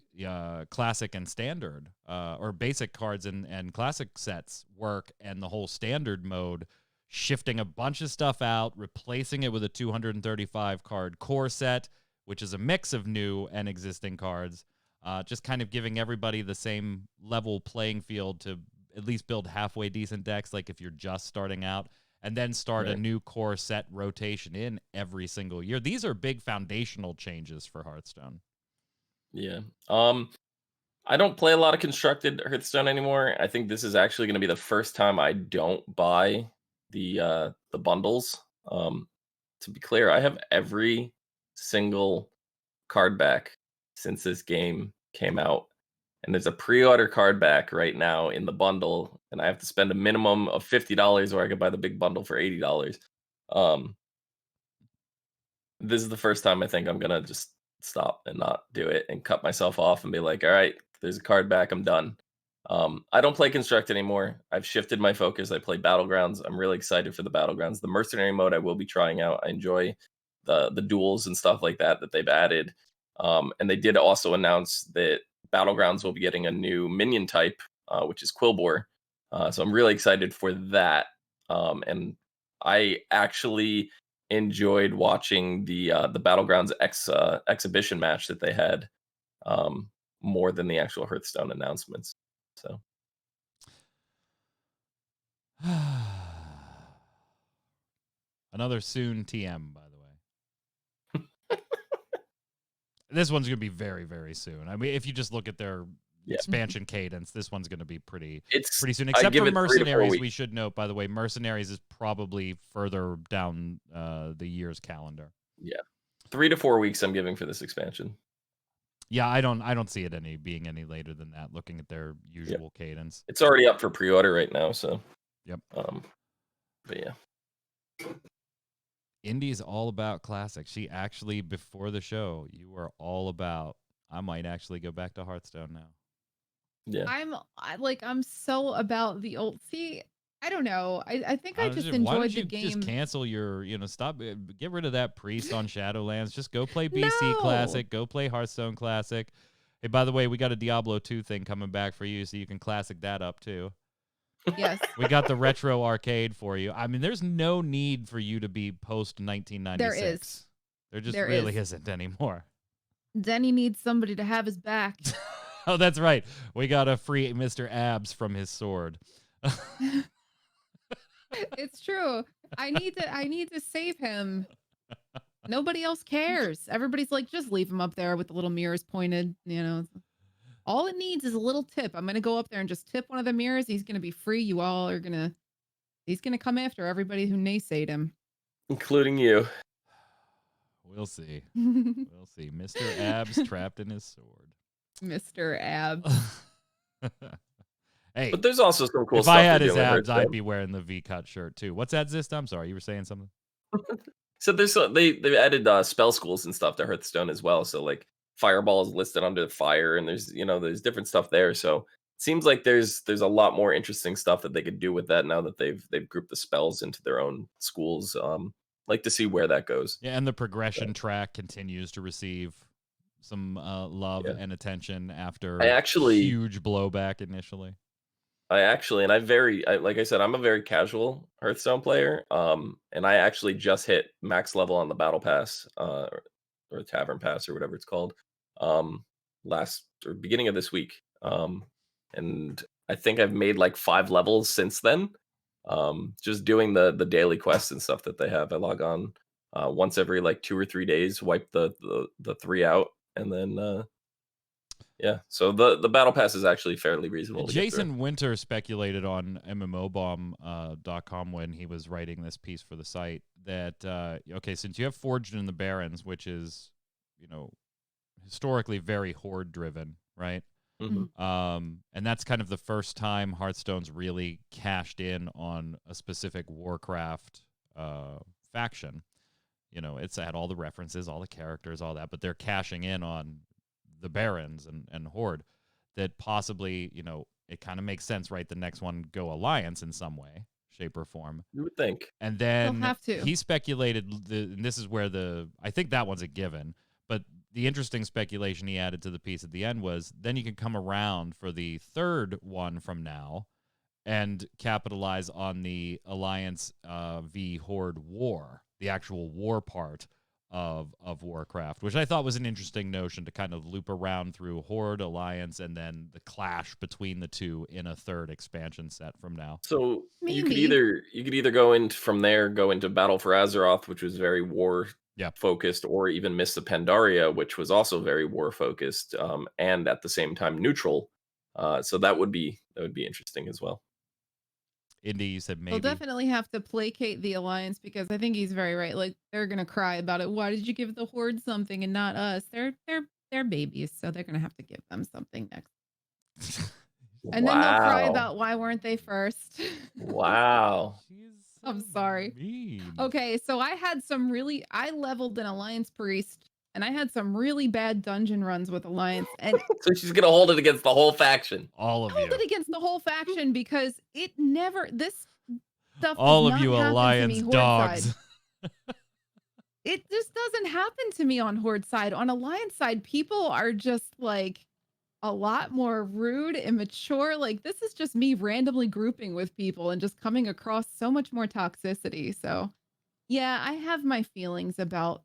S2: classic and standard or basic cards and classic sets work, and the whole standard mode shifting a bunch of stuff out, replacing it with a 235 card core set, which is a mix of new and existing cards, just kind of giving everybody the same level playing field to at least build halfway decent decks, like if you're just starting out, and then start a new core set rotation in every single year. These are big foundational changes for Hearthstone.
S3: Yeah. I don't play a lot of constructed Hearthstone anymore. I think this is actually going to be the first time I don't buy the bundles. To be clear, I have every single card back since this game came out. And there's a pre-order card back right now in the bundle, and I have to spend a minimum of $50, or I could buy the big bundle for $80. This is the first time I think I'm gonna just stop and not do it and cut myself off and be like, all right, there's a card back, I'm done. I don't play Construct anymore. I've shifted my focus. I play Battlegrounds. I'm really excited for the Battlegrounds. The Mercenary mode I will be trying out. I enjoy the duels and stuff like that they've added. And they did also announce that Battlegrounds will be getting a new minion type, which is Quilboar. So I'm really excited for that. And I actually enjoyed watching the Battlegrounds exhibition match that they had more than the actual Hearthstone announcements. So
S2: Another soon TM, by the way. This one's going to be very, very soon. I mean, if you just look at their expansion cadence, this one's going to be pretty soon. Except for Mercenaries, we should note, by the way, Mercenaries is probably further down the year's calendar.
S3: Yeah, 3 to 4 weeks I'm giving for this expansion.
S2: Yeah, I don't see it being any later than that, looking at their usual cadence.
S3: It's already up for pre-order right now, so.
S2: Yep.
S3: But yeah.
S2: Indy's all about classic. She actually, before the show, you were all about, I might actually go back to Hearthstone now.
S3: Yeah.
S4: I'm so about the old. See, I don't know. I think I just enjoyed the game.
S2: Just cancel your, stop, get rid of that priest on Shadowlands. Just go play BC Classic. Go play Hearthstone Classic. Hey, by the way, we got a Diablo 2 thing coming back for you, so you can classic that up too.
S4: Yes.
S2: We got the retro arcade for you. I mean, there's no need for you to be post 1996.
S4: There is.
S2: There just really isn't anymore.
S4: Denny needs somebody to have his back.
S2: Oh, that's right. We got a free Mr. Abs from his sword.
S4: It's true. I need to save him. Nobody else cares. Everybody's like, just leave him up there with the little mirrors pointed, All it needs is a little tip. I'm going to go up there and just tip one of the mirrors. He's going to be free. You all are he's going to come after everybody who naysayed him.
S3: Including you.
S2: We'll see. We'll see. Mr. Abs trapped in his sword.
S4: Mr. Abs.
S2: Hey,
S3: but there's also some cool
S2: if
S3: stuff.
S2: If I had his abs, I'd be wearing the V-cut shirt too. What's that, Zista? I'm sorry, you were saying something?
S3: So they've added spell schools and stuff to Hearthstone as well. So like Fireball is listed under fire, and there's different stuff there. So it seems like there's a lot more interesting stuff that they could do with that now that they've grouped the spells into their own schools. Like to see where that goes.
S2: Yeah, and the progression track continues to receive some love and attention after huge blowback initially.
S3: Like I said, I'm a very casual Hearthstone player. And I actually just hit max level on the Battle Pass, or Tavern Pass, or whatever it's called, beginning of this week. And I think I've made like 5 levels since then. Just doing the daily quests and stuff that they have. I log on once every like 2 or 3 days, wipe the 3 out, and then Yeah. So the battle pass is actually fairly reasonable. To get through.
S2: Jason Winter speculated on MMOBomb.com when he was writing this piece for the site that okay, since you have Forged in the Barrens, which is, historically very horde driven, right?
S3: Mhm.
S2: And that's kind of the first time Hearthstone's really cashed in on a specific Warcraft faction. It's had all the references, all the characters, all that, but they're cashing in on the Barons and Horde. That possibly, it kind of makes sense, right? The next one go Alliance in some way, shape, or form.
S3: You would think.
S2: And
S4: They'll
S2: then
S4: have to.
S2: he speculated, and this is where I think that one's a given, but the interesting speculation he added to the piece at the end was then you can come around for the third one from now and capitalize on the Alliance v Horde war, the actual war part of Warcraft, which I thought was an interesting notion to kind of loop around through Horde, Alliance, and then the clash between the two in a third expansion set from now.
S3: So you could
S4: Maybe.
S3: either go into from there, go into Battle for Azeroth, which was very war
S2: Yeah.
S3: focused, or even Mists of Pandaria, which was also very war focused, and at the same time neutral. So that would be interesting as well.
S2: Indy, you said
S4: They'll
S2: maybe.
S4: definitely have to placate the Alliance because I think he's very right. Like they're gonna cry about it. Why did you give the Horde something and not us? They're babies, so they're gonna have to give them something next. And then they'll cry
S3: Wow.
S4: about why weren't they first?
S3: Wow.
S2: She's
S4: I'm
S2: so
S4: sorry.
S2: mean.
S4: Okay, so I leveled an Alliance Priest and I had some really bad dungeon runs with Alliance and
S3: So she's gonna hold it against the whole faction.
S2: All of
S4: hold
S2: you.
S4: it against the whole faction because this stuff
S2: All
S4: does
S2: of
S4: not
S2: you
S4: happen to
S2: Alliance
S4: me Horde
S2: dogs.
S4: side. It just doesn't happen to me on Horde side. On Alliance side, people are just like a lot more rude, immature. Like this is just me randomly grouping with people and just coming across so much more toxicity. So yeah, I have my feelings about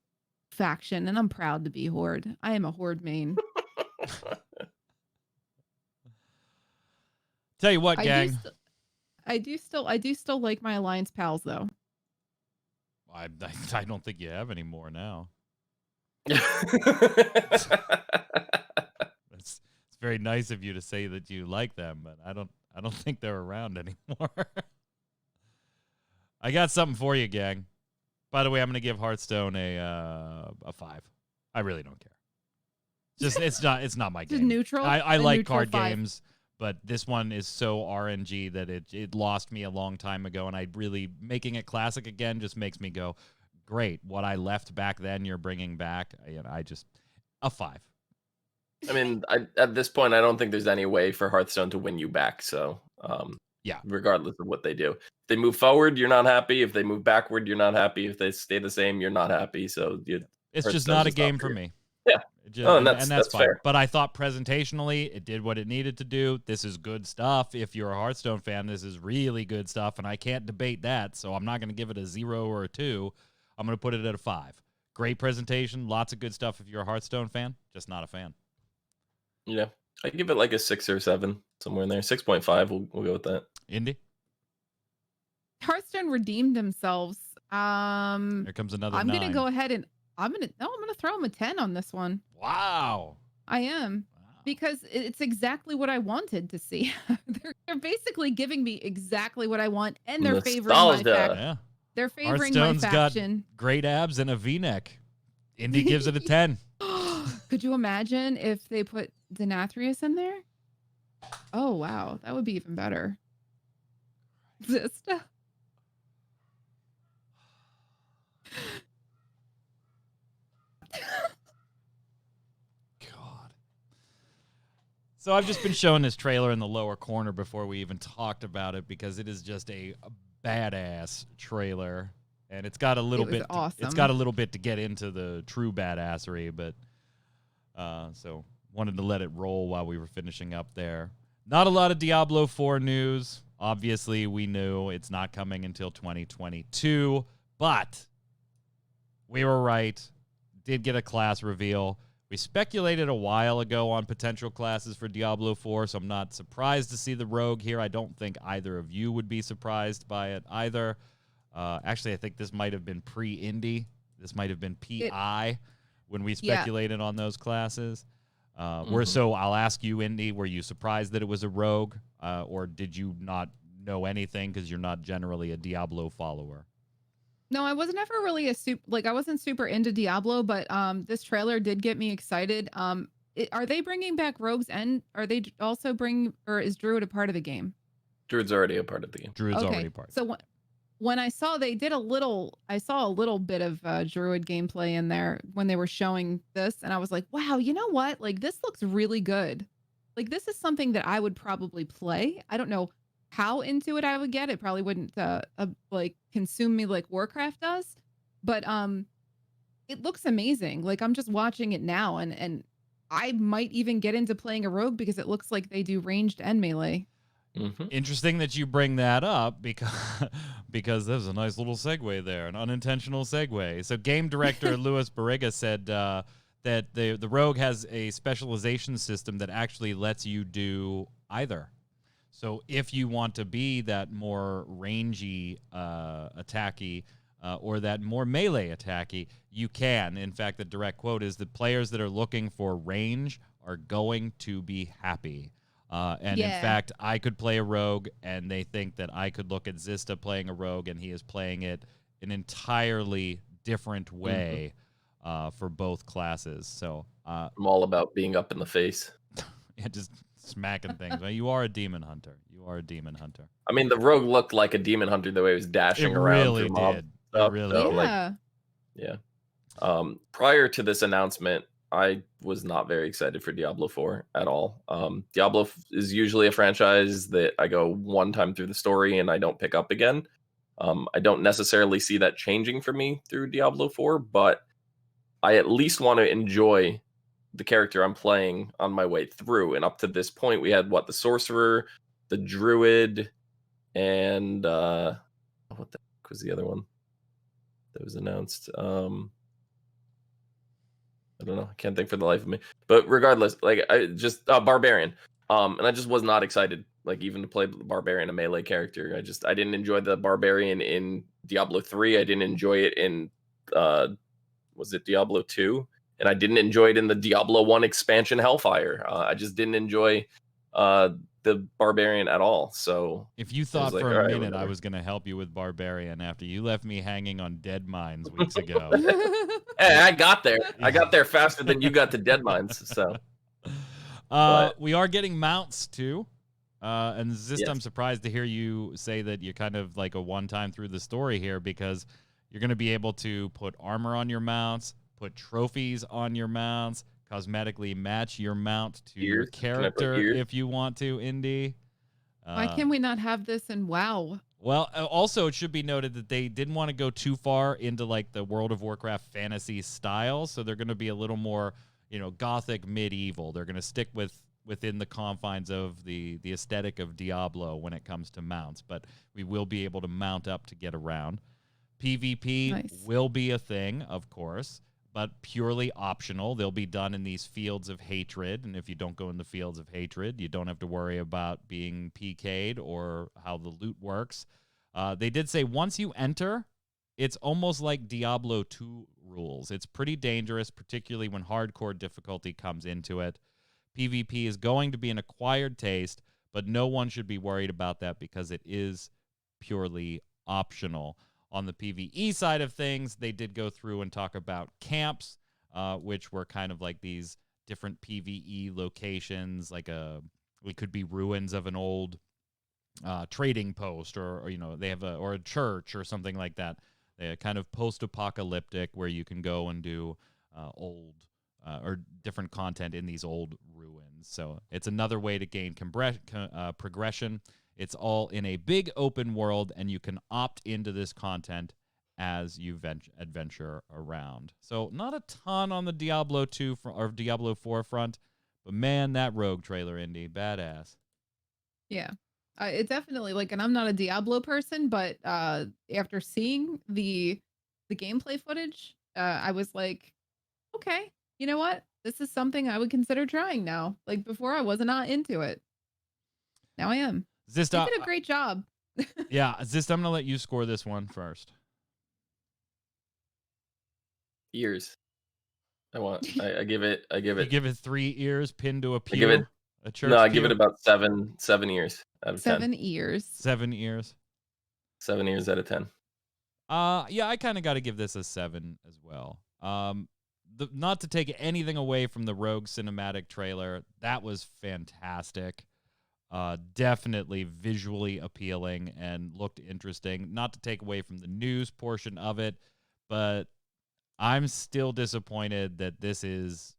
S4: faction and I'm proud to be Horde. I am a Horde main.
S2: Tell you what,
S4: I
S2: gang.
S4: do still like my Alliance pals though.
S2: I don't think you have any more now. It's very nice of you to say that you like them, but I don't think they're around anymore. I got something for you, gang. By the way, I'm gonna give Hearthstone a 5. I really don't care. Just it's not my
S4: Just
S2: game.
S4: neutral.
S2: I
S4: A
S2: like
S4: neutral
S2: card
S4: 5.
S2: games, but this one is so RNG that it lost me a long time ago, and I really making it classic again just makes me go, great. What I left back then, you're bringing back. I just a 5.
S3: I mean, at this point, I don't think there's any way for Hearthstone to win you back. So,
S2: Yeah.
S3: regardless of what they do, if they move forward, you're not happy. If they move backward, you're not happy. If they stay the same, you're not happy. So,
S2: It's just
S3: Hearthstone's
S2: not a
S3: just
S2: game
S3: for
S2: for
S3: you.
S2: me.
S3: Yeah.
S2: And
S3: That's
S2: fine.
S3: fair.
S2: But I thought presentationally, it did what it needed to do. This is good stuff. If you're a Hearthstone fan, this is really good stuff, and I can't debate that. So I'm not going to give it a 0 or a 2. I'm going to put it at a 5. Great presentation, lots of good stuff. If you're a Hearthstone fan, just not a fan.
S3: Yeah, I give it like a 6 or 7, somewhere in there. 6.5. We'll go with that.
S2: Indy,
S4: Hearthstone redeemed themselves.
S2: here comes another
S4: I'm
S2: 9.
S4: gonna go ahead and I'm gonna throw them a 10 on this one.
S2: Wow.
S4: I am. Because it's exactly what I wanted to see. they're basically giving me exactly what I want, and they're favoring my
S3: Nostalgia.
S4: faction.
S2: Yeah.
S4: They're favoring my
S2: Hearthstone's got
S4: faction.
S2: great abs and a V-neck. Indy gives it a 10.
S4: Could you imagine if they put Denathrius in there? Oh wow, that would be even better. Zista.
S2: God. So I've just been showing this trailer in the lower corner before we even talked about it because it is just a badass trailer, and it's got a little bit.
S4: Awesome.
S2: It's got a little bit to get into the true badassery, but so wanted to let it roll while we were finishing up there. Not a lot of Diablo 4 news. Obviously, we knew it's not coming until 2022, but we were right. Did get a class reveal. We speculated a while ago on potential classes for Diablo 4, so I'm not surprised to see the rogue here. I don't think either of you would be surprised by it either. Actually, I think this might have been pre-Indy. This might have been PI when we speculated on those classes. So I'll ask you, Indy, were you surprised that it was a rogue, or did you not know anything because you're not generally a Diablo follower?
S4: No, I was never really I wasn't super into Diablo, but this trailer did get me excited. Are they bringing back rogues, and are they also or is Druid a part of the game?
S3: Druid's already a part of the game.
S2: Druid's already part.
S4: So when I saw I saw a little bit of Druid gameplay in there when they were showing this, and I was like, wow, you know what? Like, this looks really good. Like, this is something that I would probably play. I don't know how into it I would get. It probably wouldn't like consume me like Warcraft does, but it looks amazing. Like, I'm just watching it now, and I might even get into playing a rogue because it looks like they do ranged and melee.
S2: Interesting that you bring that up because there's a nice little segue there, an unintentional segue. So game director Louis Barriga said that the rogue has a specialization system that actually lets you do either. So if you want to be that more rangy attacky or that more melee attacky, you can. In fact, the direct quote is that players that are looking for range are going to be happy. In fact, I could play a rogue, and they think that I could look at Zista playing a rogue, and he is playing it an entirely different way for both classes. So
S3: I'm all about being up in the face.
S2: Yeah, just smacking things. You are a demon hunter. You are a demon hunter.
S3: I mean, the rogue looked like a demon hunter the way he was dashing around.
S2: Really did. It really
S3: did. Prior to this announcement, I was not very excited for Diablo 4 at all. Diablo is usually a franchise that I go one time through the story and I don't pick up again. I don't necessarily see that changing for me through Diablo 4, but I at least want to enjoy the character I'm playing on my way through. And up to this point, we had the sorcerer, the druid, and what the heck was the other one that was announced? I don't know. I can't think for the life of me. But regardless, I just barbarian. And I just was not excited, even to play the barbarian, a melee character. I didn't enjoy the barbarian in Diablo 3. I didn't enjoy it in was it Diablo 2? And I didn't enjoy it in the Diablo 1 expansion Hellfire. I just didn't enjoy the barbarian at all. So
S2: if you thought for a minute I was going to help you with barbarian after you left me hanging on dead mines weeks ago.
S3: Hey, I got there. I got there faster than you got to dead mines. So
S2: we are getting mounts too. And Zist,
S3: yes.
S2: I'm surprised to hear you say that you're kind of like a one-time through the story here, because you're going to be able to put armor on your mounts, put trophies on your mounts, cosmetically match your mount to your character if you want to, Indy.
S4: Why can we not have this in WoW?
S2: Well, also it should be noted that they didn't want to go too far into the World of Warcraft fantasy style, so they're going to be a little more, gothic medieval. They're going to stick within the confines of the aesthetic of Diablo when it comes to mounts, but we will be able to mount up to get around. PvP will be a thing, of course, but purely optional. They'll be done in these fields of hatred, and if you don't go in the fields of hatred, you don't have to worry about being PK'd or how the loot works. They did say once you enter, it's almost like Diablo 2 rules. It's pretty dangerous, particularly when hardcore difficulty comes into it. PvP is going to be an acquired taste, but no one should be worried about that because it is purely optional. On the PvE side of things, they did go through and talk about camps, which were kind of like these different PvE locations, it could be ruins of an old trading post, or they have a church or something like that. They're kind of post-apocalyptic, where you can go and do old or different content in these old ruins. So it's another way to gain progression. It's all in a big open world, and you can opt into this content as you adventure around. So not a ton on the Diablo 2 or Diablo 4 front, but man, that rogue trailer, Indy, badass.
S4: Yeah, it definitely and I'm not a Diablo person, but after seeing the gameplay footage, I was like, okay, you know what? This is something I would consider trying now. Before, I was not into it. Now I am.
S2: Zista,
S4: you did a great job.
S2: Yeah, Zista, I'm going to let you score this one first.
S3: Ears. I give it.
S2: You give it 3 ears pinned to a
S3: I give it.
S2: pew, a church
S3: No, I
S2: pew.
S3: give it about 7 years out of 10.
S4: 7 ears.
S2: 7 ears.
S3: 7 years out of 10.
S2: Yeah, I kind of got to give this a 7 as well. Not to take anything away from the Rogue cinematic trailer, that was fantastic. Definitely visually appealing and looked interesting. Not to take away from the news portion of it, but I'm still disappointed that this is.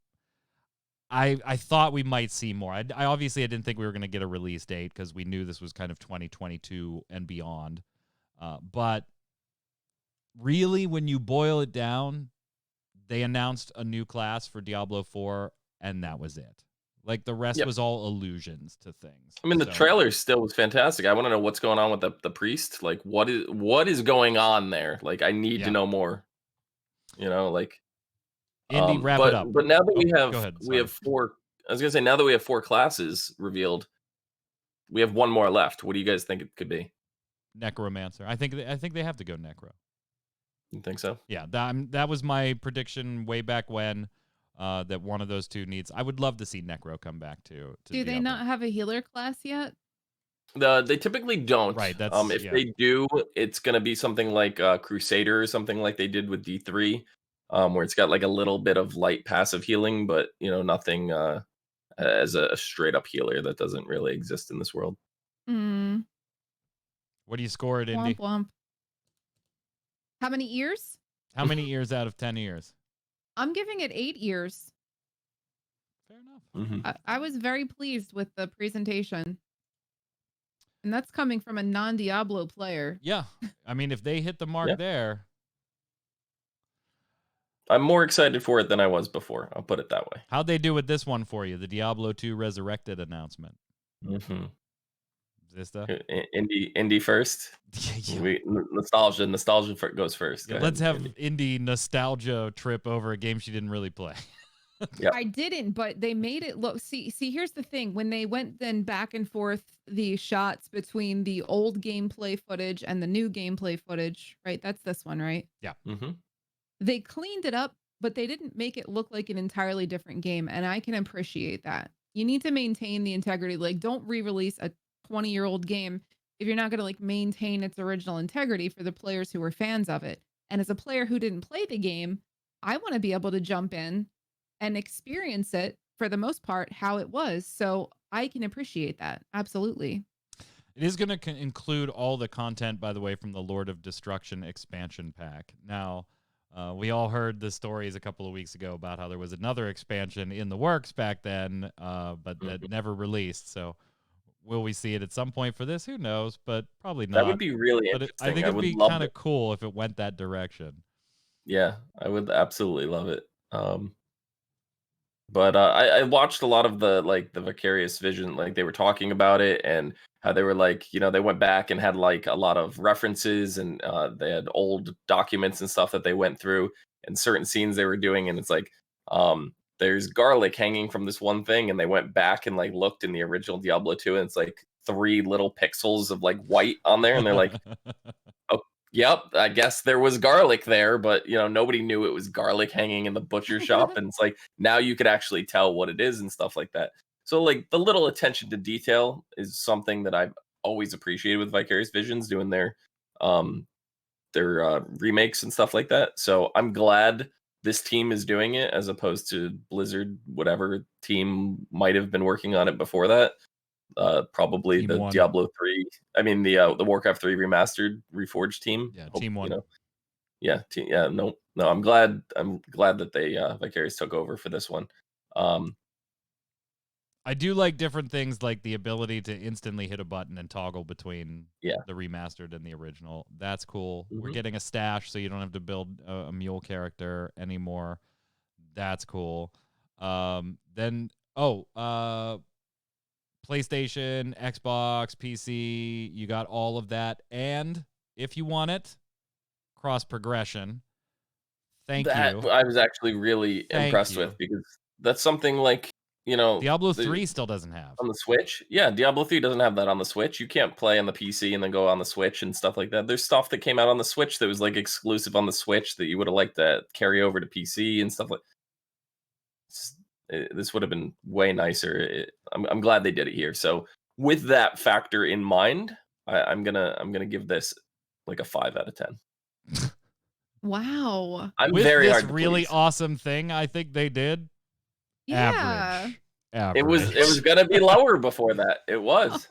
S2: I thought we might see more. I didn't think we were going to get a release date because we knew this was kind of 2022 and beyond. But really, when you boil it down, they announced a new class for Diablo 4, and that was it. Like, the rest was all allusions to things.
S3: I mean, the trailer still was fantastic. I want to know what's going on with the priest. Like, what is going on there? Like, I need to know more. Like,
S2: Indy, wrap it up.
S3: But now that
S2: go ahead.
S3: we have 4. I was gonna say, now that we have 4 classes revealed, we have 1 more left. What do you guys think it could be?
S2: Necromancer. I think they have to go Necro.
S3: You think so?
S2: Yeah, that was my prediction way back when. That one of those two needs. I would love to see Necro come back to
S4: Do they not have a healer class yet?
S3: They typically don't.
S2: Right. That's
S3: if they do, it's gonna be something like Crusader or something like they did with D3, where it's got like a little bit of light passive healing, but nothing as a straight up healer that doesn't really exist in this world.
S2: What do you score it, Indy?
S4: Womp womp. How many ears?
S2: How many ears out of 10 ears?
S4: I'm giving it 8 ears.
S2: Fair enough.
S4: I was very pleased with the presentation. And that's coming from a non-Diablo player.
S2: Yeah. I mean, if they hit the mark there.
S3: I'm more excited for it than I was before. I'll put it that way.
S2: How'd they do with this one for you? The Diablo 2 Resurrected announcement. Zista?
S3: Indy first. Nostalgia goes first.
S2: Let's have Indy nostalgia trip over a game she didn't really play.
S4: I didn't, but they made it look. See, here's the thing. When they went then back and forth the shots between the old gameplay footage and the new gameplay footage, right? That's this one, right?
S2: Yeah.
S4: They cleaned it up, but they didn't make it look like an entirely different game, and I can appreciate that. You need to maintain the integrity. Like, don't re-release a 20-year-old game if you're not going to like maintain its original integrity for the players who were fans of it. And as a player who didn't play the game, I want to be able to jump in and experience it for the most part how it was. So I can appreciate that. Absolutely.
S2: It is going to include all the content, by the way, from the Lord of Destruction expansion pack. Now, we all heard the stories a couple of weeks ago about how there was another expansion in the works back then, but that never released. So will we see it at some point for this? Who knows, but probably not.
S3: That would be really interesting.
S2: I think it'd be kind of cool if it went that direction.
S3: Yeah, I would absolutely love it. But I watched a lot of the Vicarious Vision, like they were talking about it and how they were like, they went back and had like a lot of references and they had old documents and stuff that they went through and certain scenes they were doing. And it's like, there's garlic hanging from this one thing. And they went back and like looked in the original Diablo 2 and it's like 3 little pixels of like white on there. And they're like, oh, yep, I guess there was garlic there, but nobody knew it was garlic hanging in the butcher shop. And it's like, now you could actually tell what it is and stuff like that. So like the little attention to detail is something that I've always appreciated with Vicarious Visions doing their remakes and stuff like that. So I'm glad this team is doing it as opposed to Blizzard, whatever team might have been working on it before that. Probably
S2: Team
S3: the
S2: 1.
S3: Diablo 3. I mean the Warcraft 3 remastered reforged team.
S2: Yeah, Team 1.
S3: No. I'm glad that they Vicarious took over for this one.
S2: I do like different things like the ability to instantly hit a button and toggle between the remastered and the original. That's cool. We're getting a stash so you don't have to build a mule character anymore. That's cool. PlayStation, Xbox, PC, you got all of that. And if you want it, cross progression. Thank you.
S3: I was actually really impressed with because that's something like,
S2: Diablo 3 still doesn't have
S3: on the Switch. Yeah, Diablo 3 doesn't have that on the Switch. You can't play on the PC and then go on the Switch and stuff like that. There's stuff that came out on the Switch that was like exclusive on the Switch that you would have liked to carry over to PC and stuff like. This would have been way nicer. I'm glad they did it here. So with that factor in mind, I'm gonna give this like a 5 out of 10.
S4: Wow.
S3: I'm
S2: With
S3: very
S2: this
S3: hard to
S2: really
S3: please.
S2: awesome thing, I think they did.
S4: Yeah.
S2: Average.
S3: It was gonna be lower before that. It was.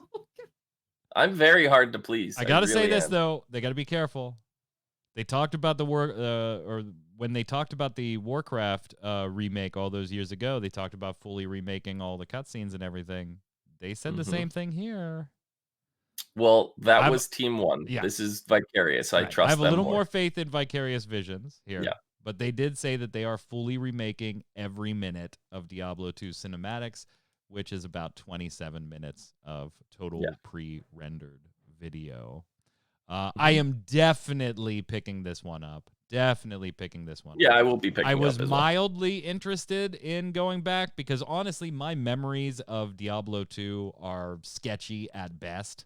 S3: I'm very hard to please.
S2: I gotta say
S3: really
S2: this
S3: am.
S2: though, they gotta be careful. They talked about the or when they talked about the Warcraft remake all those years ago, they talked about fully remaking all the cutscenes and everything. They said the same thing here.
S3: Well, that was Team 1.
S2: Yeah.
S3: This is Vicarious. I
S2: Right.
S3: trust
S2: I have a
S3: them
S2: little
S3: more.
S2: more faith in Vicarious Visions here.
S3: Yeah.
S2: But they did say that they are fully remaking every minute of Diablo 2 cinematics, which is about 27 minutes of total pre-rendered video. I am definitely picking this one up.
S3: Yeah, I will be picking
S2: I
S3: up
S2: was
S3: as well.
S2: mildly interested in going back because honestly, my memories of Diablo 2 are sketchy at best.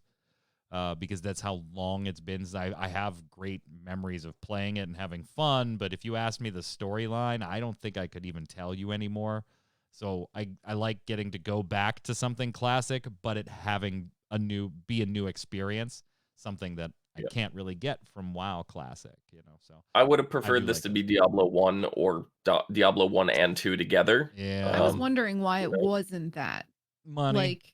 S2: Because that's how long it's been since I have great memories of playing it and having fun. But if you ask me the storyline, I don't think I could even tell you anymore. So I like getting to go back to something classic, but it having be a new experience, something that I can't really get from WoW Classic, So
S3: I would have preferred this to be Diablo 1 or Diablo 1 and 2 together.
S2: Yeah.
S4: I was wondering why it wasn't that.
S2: Money.
S4: Like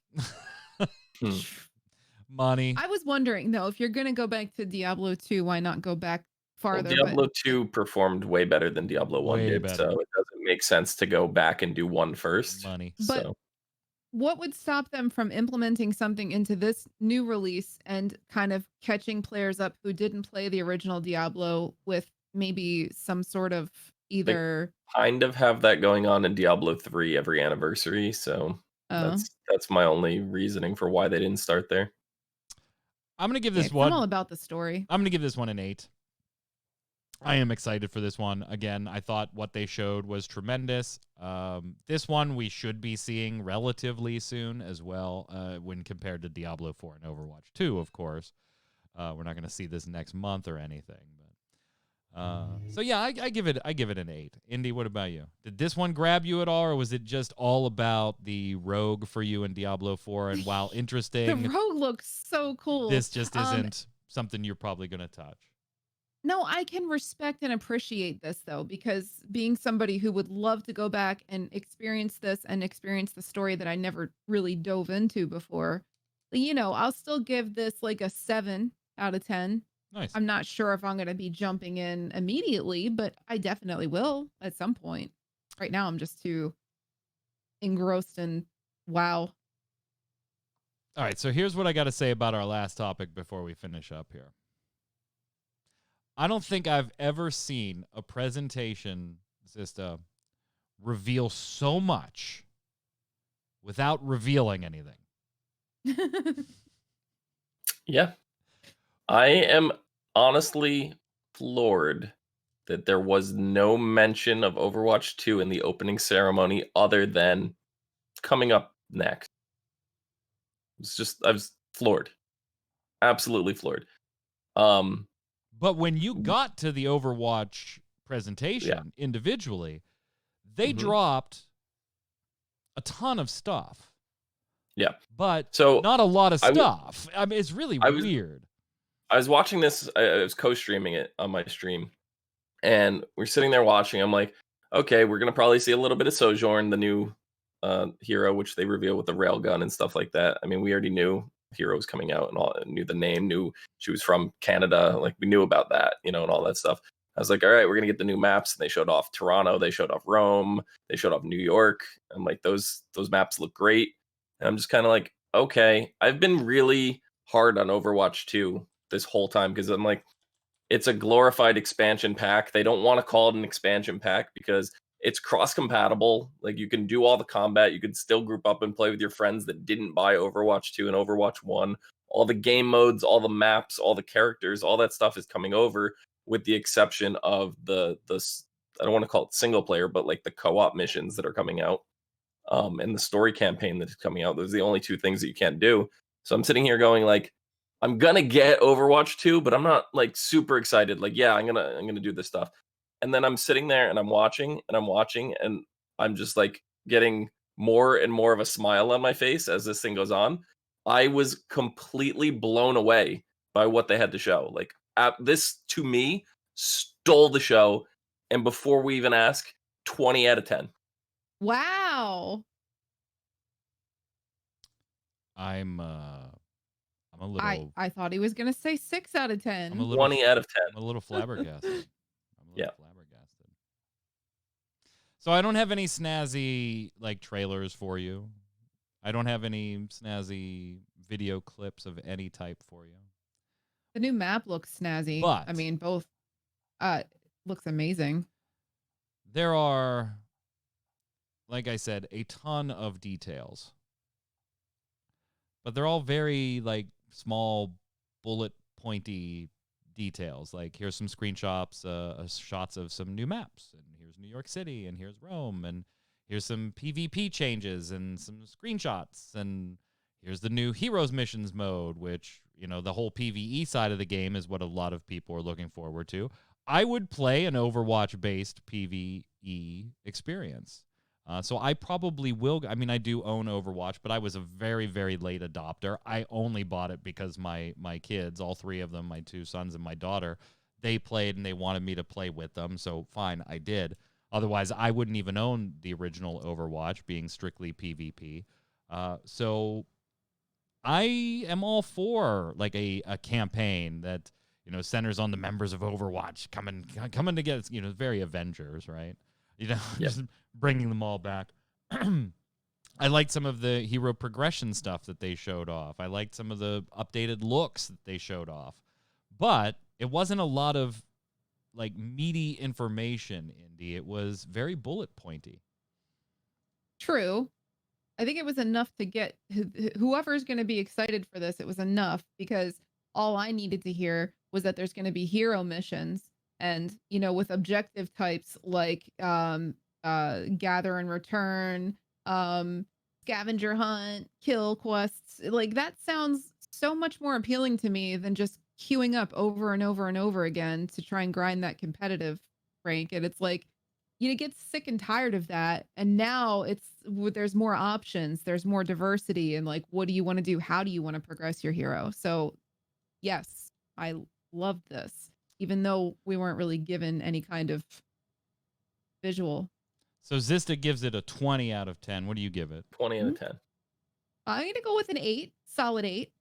S2: money.
S4: I was wondering though, if you're gonna go back to Diablo 2, why not go back farther?
S3: Diablo 2 performed way better than Diablo 1
S2: Way
S3: did,
S2: better.
S3: so it doesn't make sense to go back and do 1 first.
S2: Money.
S4: But what would stop them from implementing something into this new release and kind of catching players up who didn't play the original Diablo with maybe some sort of either
S3: kind of have that going on in Diablo 3 every anniversary, so that's my only reasoning for why they didn't start there.
S2: I'm going to give this one.
S4: I'm all about the story.
S2: I'm going to give this one an 8. I am excited for this one. Again, I thought what they showed was tremendous. This one we should be seeing relatively soon as well, when compared to Diablo 4 and Overwatch 2, of course. We're not going to see this next month or anything. So yeah, I give it an 8. Indy, what about you? Did this one grab you at all, or was it just all about the rogue for you in Diablo 4? And while interesting,
S4: the rogue looks so cool.
S2: This just isn't something you're probably going to touch.
S4: No, I can respect and appreciate this though, because being somebody who would love to go back and experience this and experience the story that I never really dove into before, I'll still give this like a 7 out of 10.
S2: Nice.
S4: I'm not sure if I'm going to be jumping in immediately, but I definitely will at some point. Right now, I'm just too engrossed in WoW.
S2: All right, so here's what I got to say about our last topic before we finish up here. I don't think I've ever seen a presentation, Zista, reveal so much without revealing anything.
S3: Yeah. I am honestly floored that there was no mention of Overwatch 2 in the opening ceremony other than coming up next. I was floored. Absolutely floored.
S2: But when you got to the Overwatch presentation individually, they dropped a ton of stuff.
S3: Yeah.
S2: But
S3: so
S2: not a lot of stuff. I mean, it's really weird.
S3: I was watching this. I was co-streaming it on my stream. And we're sitting there watching. I'm like, okay, we're going to probably see a little bit of Sojourn, the new hero, which they reveal with the railgun and stuff like that. I mean, we already knew Hero was coming out and all, knew the name, knew she was from Canada. Like, we knew about that, and all that stuff. I was like, all right, we're going to get the new maps. And they showed off Toronto. They showed off Rome. They showed off New York. I'm like, those maps look great. And I'm just kind of like, okay. I've been really hard on Overwatch 2 this whole time because I'm like, it's a glorified expansion pack. They don't want to call it an expansion pack because it's cross-compatible. Like, you can do all the combat. You can still group up and play with your friends that didn't buy Overwatch 2 and Overwatch 1. All the game modes, all the maps, all the characters, all that stuff is coming over, with the exception of the I don't want to call it single player, but like the co-op missions that are coming out, and the story campaign that is coming out. Those are the only two things that you can't do. So I'm sitting here going like, I'm gonna get Overwatch 2, but I'm not like super excited. Like, yeah, I'm gonna do this stuff. And then I'm sitting there and I'm watching, and I'm just like getting more and more of a smile on my face as this thing goes on. I was completely blown away by what they had to show. Like this to me stole the show, and before we even ask, 20 out of 10.
S4: Wow.
S2: I'm a little
S4: I thought he was gonna say 6 out of 10.
S2: I'm a little
S3: 20 out of 10.
S2: I'm a little flabbergasted. I'm a
S3: Yeah.
S2: little flabbergasted. So I don't have any snazzy like trailers for you. I don't have any snazzy video clips of any type for you.
S4: The new map looks snazzy.
S2: But-
S4: I mean, both looks amazing.
S2: There are, like I said, a ton of details. But they're all very like small bullet pointy details. Like here's some screenshots, shots of some new maps, and here's New York City, and here's Rome, and here's some PvP changes and some screenshots, and here's the new Heroes Missions mode, which, you know, the whole PvE side of the game is what a lot of people are looking forward to. I would play an Overwatch-based PvE experience. So I probably will. I mean, I do own Overwatch, but I was a very, very late adopter. I only bought it because my kids, all three of them, my two sons and my daughter, they played and they wanted me to play with them. So fine, I did. Otherwise, I wouldn't even own the original Overwatch, being strictly PvP. So I am all for like a campaign that, you know, centers on the members of Overwatch coming together. You know, very Avengers, right? You know,
S3: Yep.
S2: just bringing them all back. I liked some of the hero progression stuff that they showed off. I liked some of the updated looks that they showed off. But it wasn't a lot of like meaty information, Indy. It was very bullet pointy.
S4: True. I think it was enough to get whoever's going to be excited for this. It was enough because all I needed to hear was that there's going to be hero missions, and, you know, with objective types like gather and return, scavenger hunt, kill quests. Like that sounds so much more appealing to me than just queuing up over and over and over again to try and grind that competitive rank. And it's like, you get sick and tired of that, and now there's more options, there's more diversity, and like, what do you want to do, how do you want to progress your hero? So yes, I love this, even though we weren't really given any kind of visual.
S2: So Zista gives it a 20 out of 10. What do you give it?
S3: 20 out of 10.
S4: I'm gonna go with an 8, solid 8.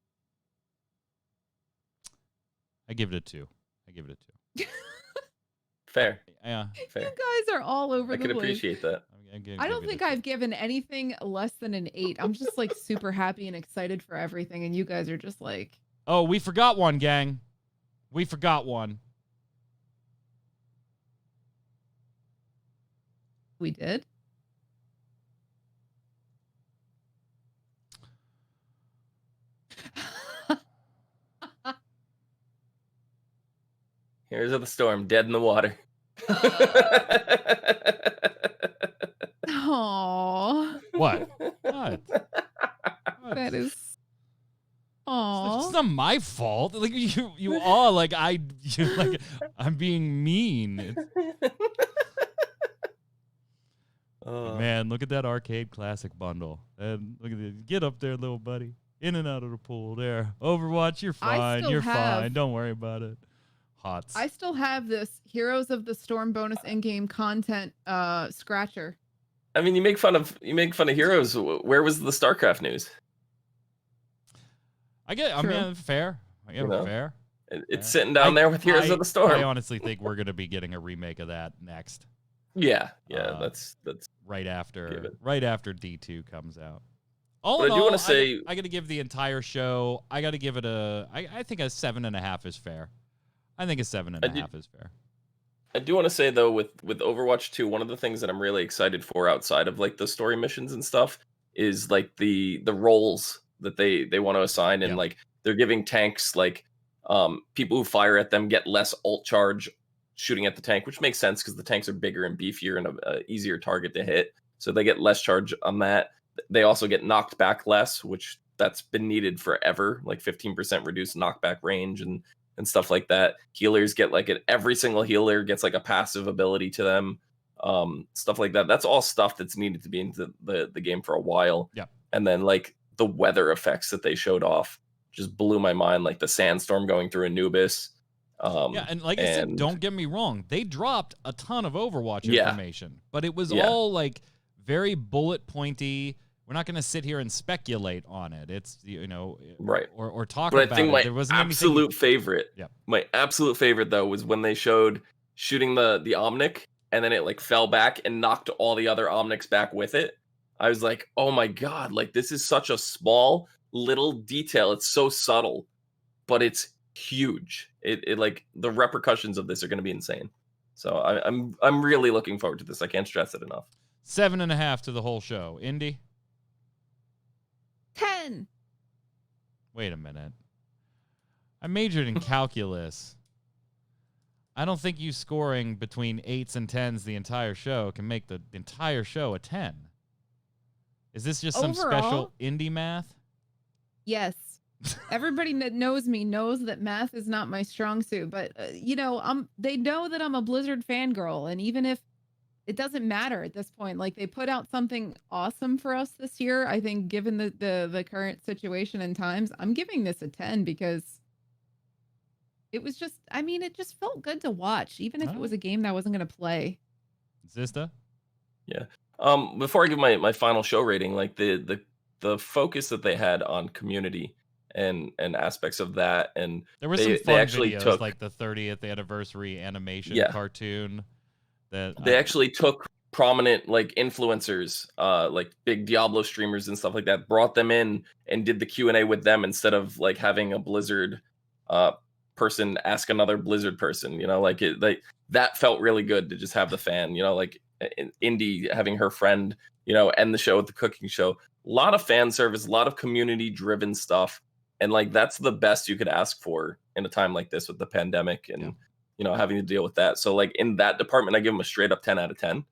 S2: I give it a 2. I give it a 2.
S3: Fair.
S2: Yeah.
S3: Fair.
S4: You guys are all over
S3: I
S4: the
S3: could
S4: place.
S3: appreciate that.
S4: I don't think I've given anything less than an 8. I'm just like super happy and excited for everything, and you guys are just like,
S2: Oh, we forgot one, gang. We forgot one.
S4: we did.
S3: Heroes of the Storm, dead in the water.
S4: Aww.
S2: What? What?
S4: That is.
S2: It's
S4: Aww.
S2: not my fault. Like you all like like I'm being mean. Man, look at that arcade classic bundle. And look at this. Get up there, little buddy. In and out of the pool. There. Overwatch, you're fine.
S4: still
S2: You're
S4: have-
S2: fine. Don't worry about it. Hots.
S4: I still have this Heroes of the Storm bonus in-game content scratcher.
S3: I mean, you make fun of heroes. Where was the StarCraft news?
S2: I
S4: True.
S2: mean, fair. I get
S3: You know?
S2: fair.
S3: It's sitting down there with Heroes of the Storm.
S2: I honestly think we're going to be getting a remake of that next.
S3: Yeah, that's
S2: Right
S3: Give
S2: after
S3: it.
S2: D2 comes out. All
S3: But
S2: in
S3: I do
S2: all,
S3: wanna say-
S2: I got to give the entire show. I got to give it I think a 7.5 is fair. I think a 7.5 is fair.
S3: I do want to say though, with Overwatch 2, one of the things that I'm really excited for outside of like the story missions and stuff is like the roles that they want to assign, and
S2: Yep.
S3: like they're giving tanks like people who fire at them get less ult charge shooting at the tank, which makes sense because the tanks are bigger and beefier and a easier target to hit, so they get less charge on that. They also get knocked back less, which that's been needed forever, like 15% reduced knockback range and stuff like that. Healers get like every single healer gets like a passive ability to them. stuff like that. That's all stuff that's needed to be into the game for a while.
S2: Yeah.
S3: And then like the weather effects that they showed off just blew my mind, like the sandstorm going through Anubis.
S2: Yeah, and like I said, don't get me wrong. They dropped a ton of Overwatch information, but it was all like very bullet pointy. We're not going to sit here and speculate on it. It's,
S3: right.
S2: or talk
S3: but
S2: about
S3: I think
S2: it.
S3: my
S2: There wasn't
S3: absolute favorite,
S2: Yeah.
S3: my absolute favorite though, was when they showed shooting the Omnic and then it like fell back and knocked all the other Omnics back with it. I was like, oh my God, like this is such a small little detail. It's so subtle, but it's huge. It like the repercussions of this are going to be insane. So I'm really looking forward to this. I can't stress it enough.
S2: 7.5 to the whole show. Indy?
S4: 10.
S2: Wait a minute. I majored in calculus. I don't think you scoring between 8s and 10s the entire show can make the entire show a 10. Is this just some special indie math?
S4: Yes. Everybody that knows me knows that math is not my strong suit, but they know that I'm a Blizzard fangirl, and even if it doesn't matter at this point, like they put out something awesome for us this year, I think given the current situation and times, I'm giving this a 10 because it was just, it just felt good to watch, even if it was a game that I wasn't going to play.
S2: Zista?
S3: Yeah. Before I give my final show rating, like the focus that they had on community and aspects of that, and
S2: there were some fun videos like the 30th anniversary animation cartoon that
S3: they actually took prominent like influencers, like big Diablo streamers and stuff like that, brought them in and did the Q&A with them instead of like having a Blizzard person ask another Blizzard person, like that felt really good to just have the fan, like Indy having her friend, end the show with the cooking show. A lot of fan service, a lot of community driven stuff. And like, that's the best you could ask for in a time like this with the pandemic and, having to deal with that. So like in that department, I give them a straight up 10 out of 10.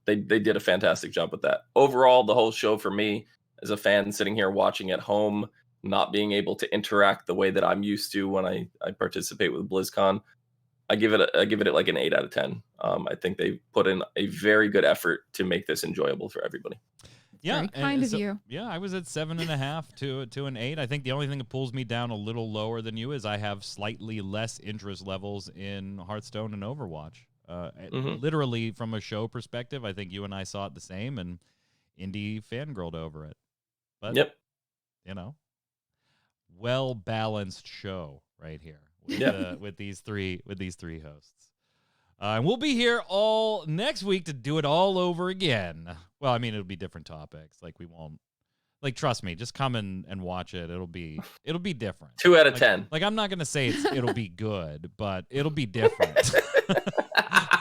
S3: They did a fantastic job with that. Overall, the whole show for me as a fan sitting here watching at home, not being able to interact the way that I'm used to when I participate with BlizzCon, I give it like an 8 out of 10. I think they put in a very good effort to make this enjoyable for everybody.
S2: Yeah,
S4: very kind of you.
S2: Yeah, I was at 7.5 to an 8. I think the only thing that pulls me down a little lower than you is I have slightly less interest levels in Hearthstone and Overwatch. Literally, from a show perspective, I think you and I saw it the same, and Indy fangirled over it. But well balanced show right here with these three hosts. And we'll be here all next week to do it all over again. Well, it'll be different topics. Like we won't, trust me, just come and watch it. It'll be different.
S3: 2 out of 10.
S2: Like I'm not gonna say it'll be good, but it'll be different.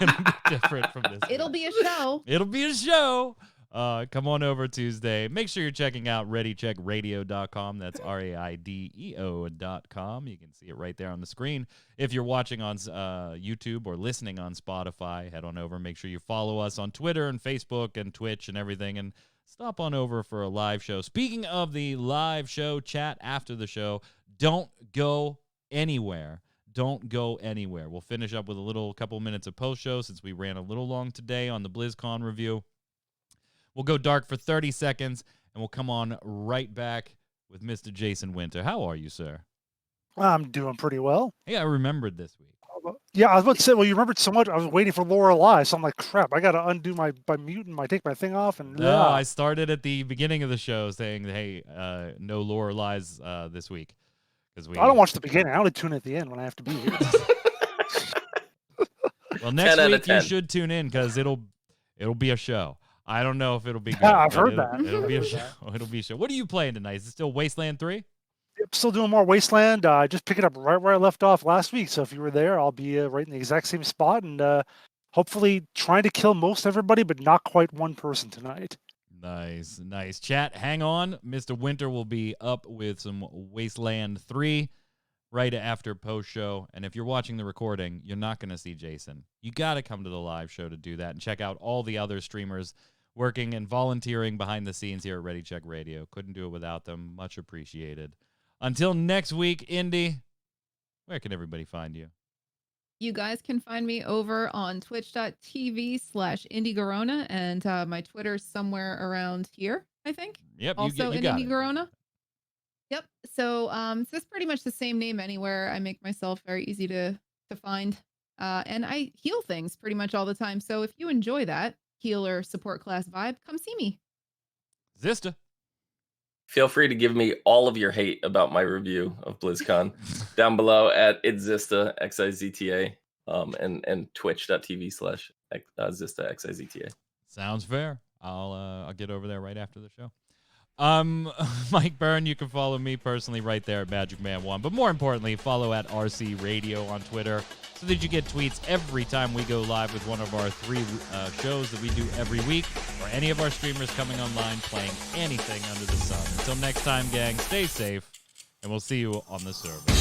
S2: It'll be different from this.
S4: It'll be a show.
S2: It'll be a show. Come on over Tuesday. Make sure you're checking out ReadyCheckRadio.com. That's RAIDEO.com. You can see it right there on the screen. If you're watching on YouTube or listening on Spotify, head on over. Make sure you follow us on Twitter and Facebook and Twitch and everything. And stop on over for a live show. Speaking of the live show, chat after the show, don't go anywhere. Don't go anywhere. We'll finish up with a couple minutes of post-show since we ran a little long today on the BlizzCon review. We'll go dark for 30 seconds, and we'll come on right back with Mr. Jason Winter. How are you, sir?
S5: I'm doing pretty well.
S2: Hey, I remembered this week.
S5: Yeah, I was about to say, well, you remembered so much. I was waiting for Lorelei, so I'm like, crap, I got to undo my mute and take my thing off. And
S2: no, I started at the beginning of the show saying, hey, no Lorelei's this week.
S5: I don't watch the beginning. I only tune at the end when I have to be here.
S2: Well, next week you should tune in because it'll be a show. I don't know if it'll be good.
S5: I've heard that.
S2: It'll be a show. It'll be a show. What are you playing tonight? Is it still Wasteland 3?
S5: Yep, still doing more Wasteland. Just pick it up right where I left off last week. So if you were there, I'll be right in the exact same spot and hopefully trying to kill most everybody, but not quite one person tonight.
S2: Nice. Chat, hang on. Mr. Winter will be up with some Wasteland 3 right after post-show. And if you're watching the recording, you're not going to see Jason. You got to come to the live show to do that and check out all the other streamers working and volunteering behind the scenes here at Ready Check Radio. Couldn't do it without them. Much appreciated. Until next week, Indy, where can everybody find you?
S4: You guys can find me over on twitch.tv/IndieGorona, and my Twitter's somewhere around here, I think.
S2: Yep,
S4: Also
S2: you
S4: in
S2: got it.
S4: IndieGorona. Yep. So it's just pretty much the same name anywhere. I make myself very easy to find. And I heal things pretty much all the time. So if you enjoy that healer support class vibe, come see me.
S2: Zista.
S3: Feel free to give me all of your hate about my review of BlizzCon down below at itzista xizta and twitch.tv/zista xizta.
S2: Sounds fair. I'll get over there right after the show. Mike Byrne, you can follow me personally right there at MagicMan1. But more importantly, follow at RC Radio on Twitter so that you get tweets every time we go live with one of our 3 shows that we do every week, or any of our streamers coming online playing anything under the sun. Until next time, gang, stay safe, and we'll see you on the server.